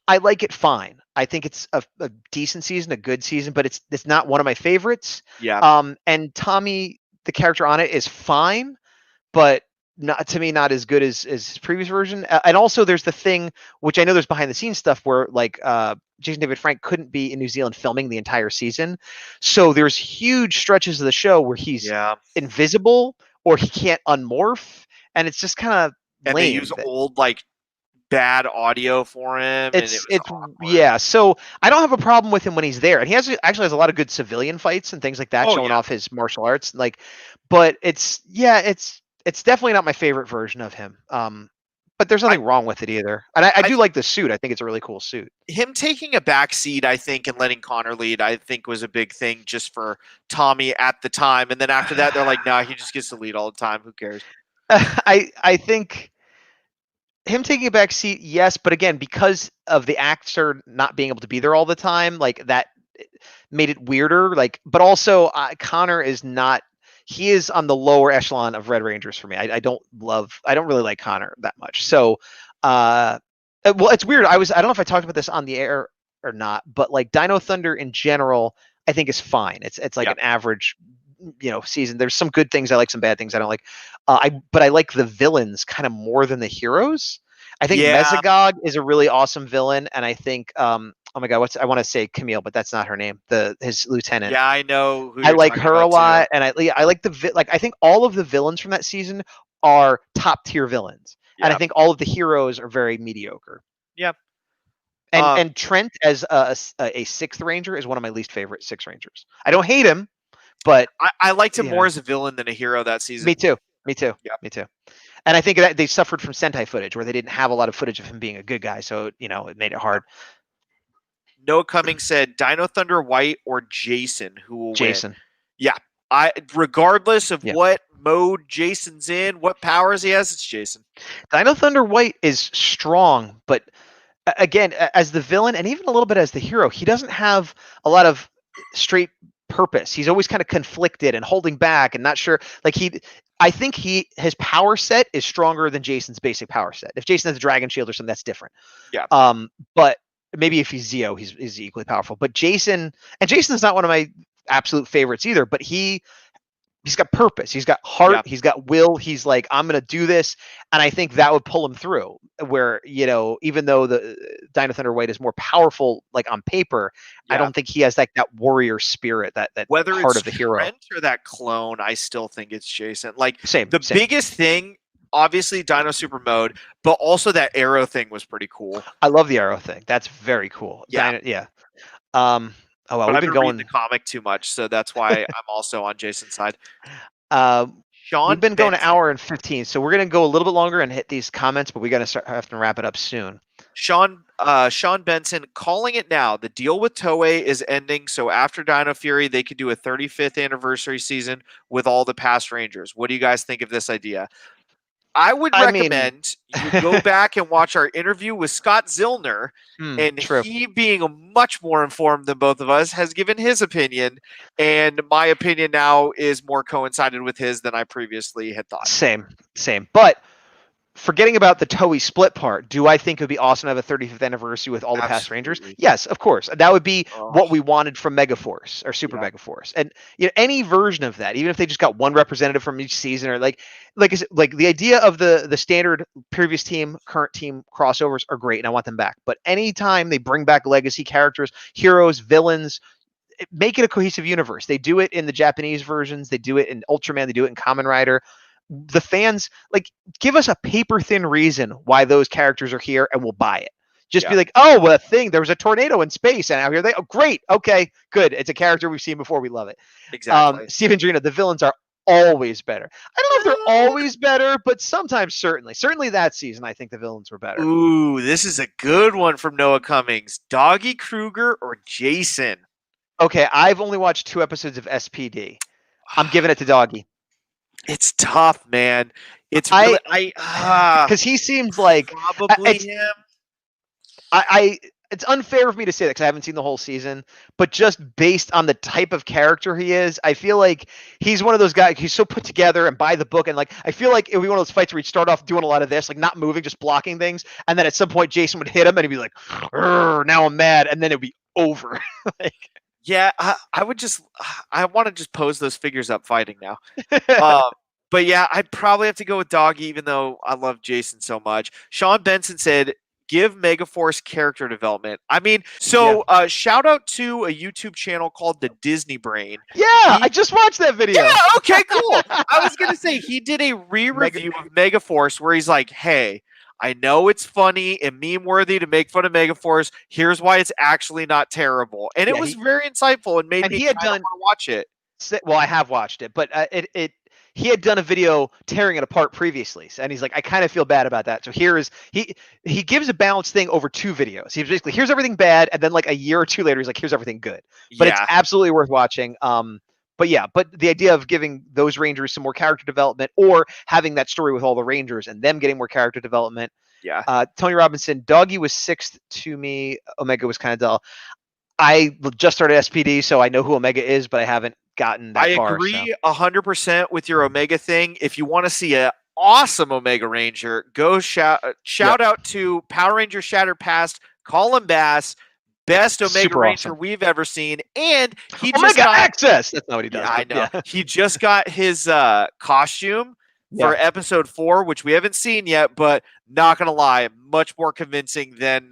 I like it fine. I think it's a decent season, a good season, but it's not one of my favorites. Yeah. And Tommy, the character on it, is fine, but not to me not as good as his previous version. And also there's the thing which I know there's behind the scenes stuff where like Jason David Frank couldn't be in New Zealand filming the entire season. So there's huge stretches of the show where he's invisible or he can't unmorph, and it's just kind of and they use old like bad audio for him. It's yeah. So I don't have a problem with him when he's there, and he actually has a lot of good civilian fights and things like that, showing off his martial arts. Like, but it's definitely not my favorite version of him. But there's nothing wrong with it either, and I do like the suit. I think it's a really cool suit. Him taking a back seat, I think, and letting Connor lead, I think was a big thing just for Tommy at the time. And then after that, they're like, "Nah, he just gets to lead all the time. Who cares?" I think him taking a back seat, yes, but again, because of the actor not being able to be there all the time, like that made it weirder. Like, but also Connor is not. He is on the lower echelon of Red Rangers for me. I don't really like Connor that much. So, well, it's weird. I don't know if I talked about this on the air or not, but like Dino Thunder in general, I think is fine. It's like an average, season. There's some good things I like, some bad things I don't like. But I like the villains kind of more than the heroes. I think Mesogog is a really awesome villain, and I think oh my god, I want to say Camille, but that's not her name. His lieutenant. Yeah, I know. I like her a lot, and I like I think all of the villains from that season are top tier villains, and I think all of the heroes are very mediocre. Yep. And Trent as a sixth ranger is one of my least favorite six rangers. I don't hate him, but I liked him more as a villain than a hero that season. Me too. Yeah. Me too. And I think that they suffered from Sentai footage where they didn't have a lot of footage of him being a good guy, so it made it hard. Noah Cummings said Dino Thunder White or Jason, who will Jason. win. Yeah. Regardless of what mode Jason's in, what powers he has, it's Jason. Dino Thunder White is strong, but again, as the villain and even a little bit as the hero, he doesn't have a lot of straight purpose. He's always kind of conflicted and holding back and not sure. I think his power set is stronger than Jason's basic power set. If Jason has a dragon shield or something, that's different. Yeah. But maybe if he's Zeo, he's equally powerful. But Jason's not one of my absolute favorites either. But he's got purpose. He's got heart. Yeah. He's got will. He's like, I'm going to do this. And I think that would pull him through where, even though the Dino Thunder White is more powerful, like on paper, I don't think he has that warrior spirit, that whether heart it's of the hero. Trent or that clone, I still think it's Jason. Like Same. Biggest thing, obviously Dino Super Mode, but also that arrow thing was pretty cool. I love the arrow thing. That's very cool. Yeah. Yeah. Oh, well, we've been going the comic too much, so that's why I'm also on Jason's side. Sean, we've been going an hour and 15, so we're gonna go a little bit longer and hit these comments, but we gotta have to wrap it up soon. Sean Benson calling it now. The deal with Toei is ending, so after Dino Fury, they could do a 35th anniversary season with all the past Rangers. What do you guys think of this idea? I would recommend you go back and watch our interview with Scott Zillner, and true. He, being much more informed than both of us, has given his opinion, and my opinion now is more coincided with his than I previously had thought. Same. But forgetting about the Toei split part, do I think it would be awesome to have a 35th anniversary with all the past Rangers? Yes, of course. That would be what we wanted from Megaforce or Super Megaforce. And any version of that, even if they just got one representative from each season, or like the idea of the standard previous team, current team crossovers are great, and I want them back. But anytime they bring back legacy characters, heroes, villains, make it a cohesive universe. They do it in the Japanese versions, they do it in Ultraman, they do it in Kamen Rider. The fans give us a paper thin reason why those characters are here, and we'll buy it. Just be like, oh, well, there was a tornado in space, and out here great, okay, good. It's a character we've seen before. We love it. Exactly. Steven Drina, the villains are always better. I don't know if they're always better, but sometimes certainly that season, I think the villains were better. Ooh, this is a good one from Noah Cummings. Doggy Kruger or Jason? Okay, I've only watched 2 episodes of SPD. I'm giving it to Doggy. It's tough, man. It's really because he seems like probably him. It's unfair of me to say that because I haven't seen the whole season, but just based on the type of character he is, I feel like he's one of those guys. He's so put together and by the book, and I feel like it would be one of those fights where he'd start off doing a lot of this, not moving, just blocking things, and then at some point Jason would hit him, and he'd be like, "Now I'm mad," and then it'd be over. Yeah, I want to just pose those figures up fighting now. But yeah, I'd probably have to go with Doggy, even though I love Jason so much. Sean Benson said, give Megaforce character development. I mean, shout out to a YouTube channel called The Disney Brain. Yeah, I just watched that video. Yeah, okay, cool. I was going to say, he did a re-review of Megaforce where he's like, hey, I know it's funny and meme-worthy to make fun of Megaforce. Here's why it's actually not terrible. And it was very insightful and made me want to watch it. Well, I have watched it, but he had done a video tearing it apart previously, and he's like, I kind of feel bad about that. So he gives a balanced thing over 2 videos. He's basically, here's everything bad, and then a year or 2 later, he's like, here's everything good. But it's absolutely worth watching. But the idea of giving those Rangers some more character development, or having that story with all the Rangers and them getting more character development. Yeah. Tony Robinson, Doggy was 6th to me. Omega was kind of dull. I just started SPD, so I know who Omega is, but I haven't gotten that far. I agree 100% with your Omega thing. If you want to see an awesome Omega Ranger, go shout out to Power Ranger Shattered Past, Colin Bass, best Omega Ranger we've ever seen, and he just got access. That's not what he does. Yeah, I know. Yeah. He just got his costume for episode 4, which we haven't seen yet, but not gonna lie, much more convincing than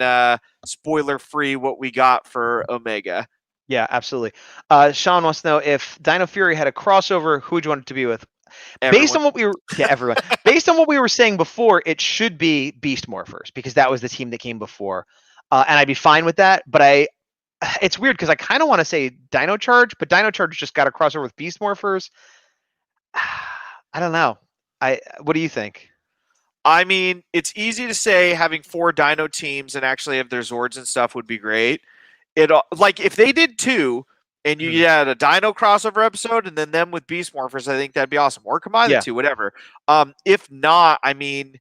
spoiler free what we got for Omega. Yeah, absolutely. Sean wants to know if Dino Fury had a crossover, who would you want it to be with? Everyone. Based on what we were, everyone. Based on what we were saying before, it should be Beast Morphers, because that was the team that came before, and I'd be fine with that. But it's weird because I kind of want to say Dino Charge, but Dino Charge just got a crossover with Beast Morphers. I don't know. What do you think? I mean, it's easy to say having 4 Dino teams and actually have their Zords and stuff would be great. If they did 2 and you had a Dino crossover episode and then them with Beast Morphers, I think that'd be awesome. Or combine the 2, whatever. If not, I mean,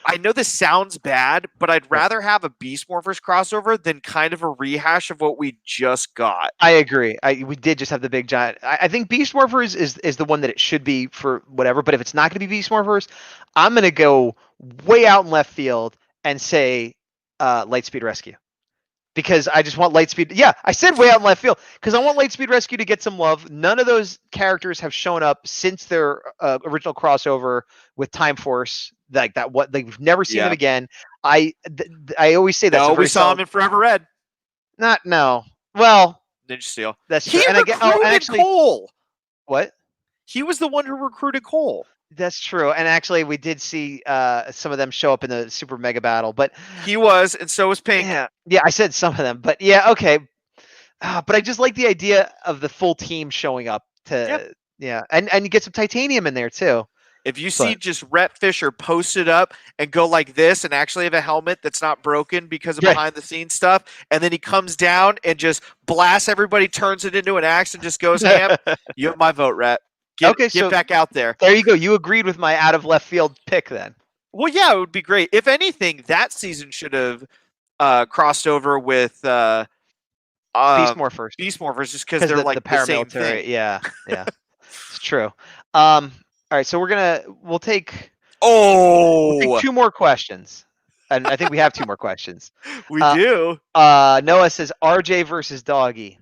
I know this sounds bad, but I'd rather have a Beast Morphers crossover than kind of a rehash of what we just got. I agree. We did just have the big giant. I think Beast Morphers is the one that it should be for whatever. But if it's not going to be Beast Morphers, I'm going to go way out in left field and say Lightspeed Rescue. Because I just want Lightspeed. Yeah, I said way out in left field because I want Lightspeed Rescue to get some love. None of those characters have shown up since their original crossover with Time Force. Like that, what we've never seen them again. I always say that. No, we saw him in Forever Red. No. Well, Ninja Steel. That's true. And recruited Cole. What? He was the one who recruited Cole. That's true. And actually, we did see some of them show up in the Super Mega Battle, but he was, and so was Pink. Yeah, I said some of them, but yeah, okay. But I just like the idea of the full team showing up to, and you get some titanium in there too. If you see just Rhett Fisher posted up and go like this and actually have a helmet that's not broken because of behind the scenes stuff, and then he comes down and just blasts everybody, turns it into an axe, and just goes ham, you have my vote, Rhett. Get back out there. There you go. You agreed with my out of left field pick then. Well, yeah, it would be great. If anything, that season should have crossed over with Beast Morphers. Beast Morphers, just because they're like the paramilitary. Same thing. Yeah, it's true. All right, so we'll take 2 more questions. And I think we have 2 more questions. We do. Noah says RJ versus Doggy.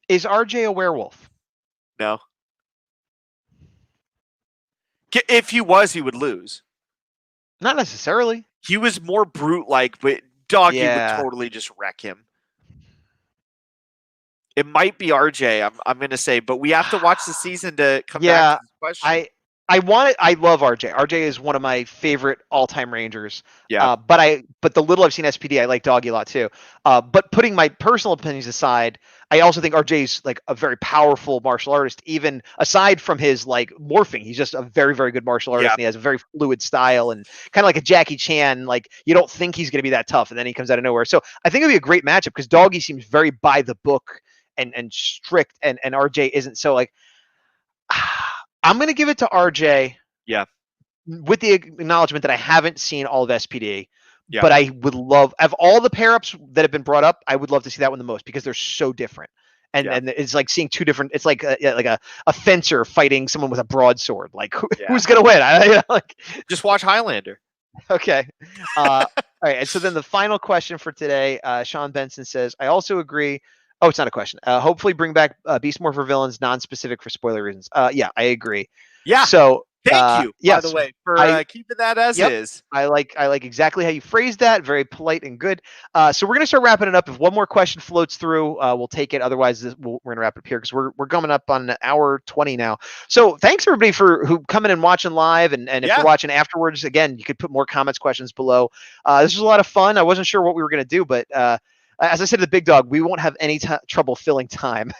Is RJ a werewolf? No. If he was, he would lose. Not necessarily. He was more brute-like, but Doggy would totally just wreck him. It might be RJ, I'm going to say, but we have to watch the season to come back to this question. I love RJ. RJ is one of my favorite all-time Rangers. Yeah. But the little I've seen SPD, I like Doggy a lot too. But putting my personal opinions aside, I also think RJ's like a very powerful martial artist, even aside from his like morphing. He's just a very, very good martial artist, and he has a very fluid style and kind of like a Jackie Chan. Like you don't think he's going to be that tough, and then he comes out of nowhere. So I think it'll be a great matchup because Doggy seems very by the book and strict, and RJ isn't. So like, I'm going to give it to RJ. Yeah. With the acknowledgement that I haven't seen all of SPD. Yeah. But I would love, of all the pair ups that have been brought up, I would love to see that one the most because they're so different. And it's like seeing 2 different. It's like a fencer fighting someone with a broadsword. Like who's gonna win? Just watch Highlander. Okay. All right. And so then the final question for today, Sean Benson says, I also agree. Oh, it's not a question. Hopefully bring back Beast Morpher villains, non-specific for spoiler reasons. Yeah, I agree. Yeah. So thank you, by the way, for keeping that as is. I like exactly how you phrased that. Very polite and good. So we're gonna start wrapping it up. If one more question floats through, we'll take it. Otherwise, we're gonna wrap it up here because we're coming up on hour 20 now. So thanks everybody who coming and watching live, and if you're watching afterwards, again, you could put more comments, questions below. This was a lot of fun. I wasn't sure what we were gonna do, but as I said to the big dog, we won't have any trouble filling time.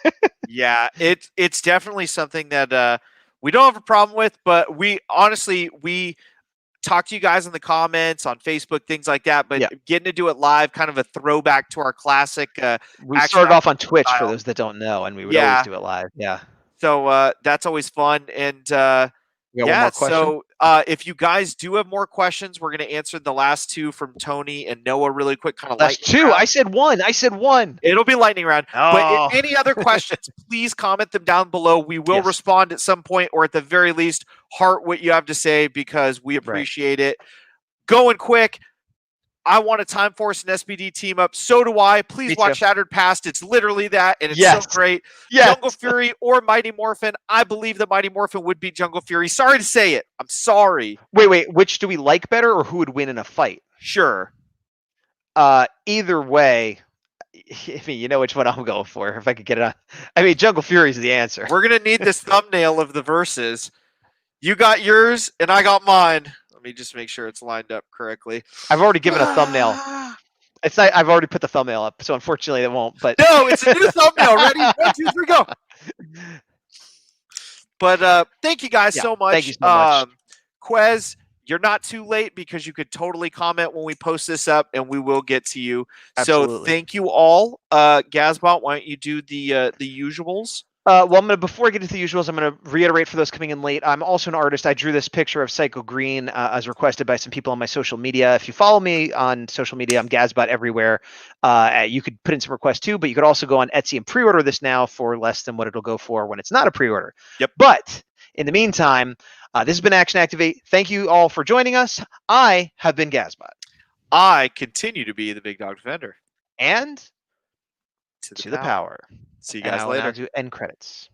Yeah, it's definitely something that we don't have a problem with, but we talk to you guys in the comments on Facebook, things like that. But getting to do it live, kind of a throwback to our classic. We started off on Twitch for those that don't know, and we would always do it live. Yeah. So that's always fun, and so if you guys do have more questions, we're going to answer the last 2 from Tony and Noah really quick. Kind of last 2. Round. I said one. It'll be lightning round. Oh. But if any other questions, please comment them down below. We will respond at some point, or at the very least, heart what you have to say because we appreciate it. Going quick. I want a Time Force and SPD team up. So do I. Please watch Shattered Past. It's literally that, and it's so great. Jungle Fury or Mighty Morphin. I believe that Mighty Morphin would beat Jungle Fury. Sorry to say it. I'm sorry. Wait. Which do we like better, or who would win in a fight? Sure. Either way, I mean, you know which one I'm going for. If I could get it on. I mean, Jungle Fury is the answer. We're going to need this thumbnail of the verses. You got yours, and I got mine. Let me just make sure it's lined up correctly. I've already given a thumbnail. It's not. I've already put the thumbnail up, so unfortunately it won't. But no, it's a new thumbnail. Ready? 1, 2, 3, go. But thank you guys so much. Thank you so much. Quez, you're not too late because you could totally comment when we post this up, and we will get to you. Absolutely. So thank you all. Gazbot, why don't you do the usuals? Well, before I get into the usuals, I'm going to reiterate for those coming in late. I'm also an artist. I drew this picture of Psycho Green as requested by some people on my social media. If you follow me on social media, I'm Gazbot everywhere. You could put in some requests too, but you could also go on Etsy and pre-order this now for less than what it'll go for when it's not a pre-order. Yep. But in the meantime, this has been Action Activate. Thank you all for joining us. I have been Gazbot. I continue to be the big dog defender. And to the power. See you And guys I will now later. do end credits.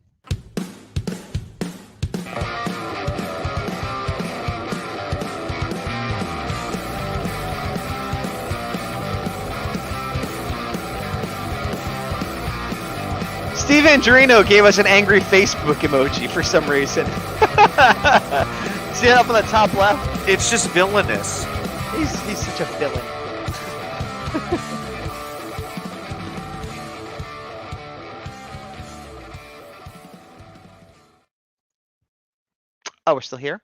Steve Andrino gave us an angry Facebook emoji for some reason. See it up on the top left? It's just villainous. He's such a villain. Oh, we're still here?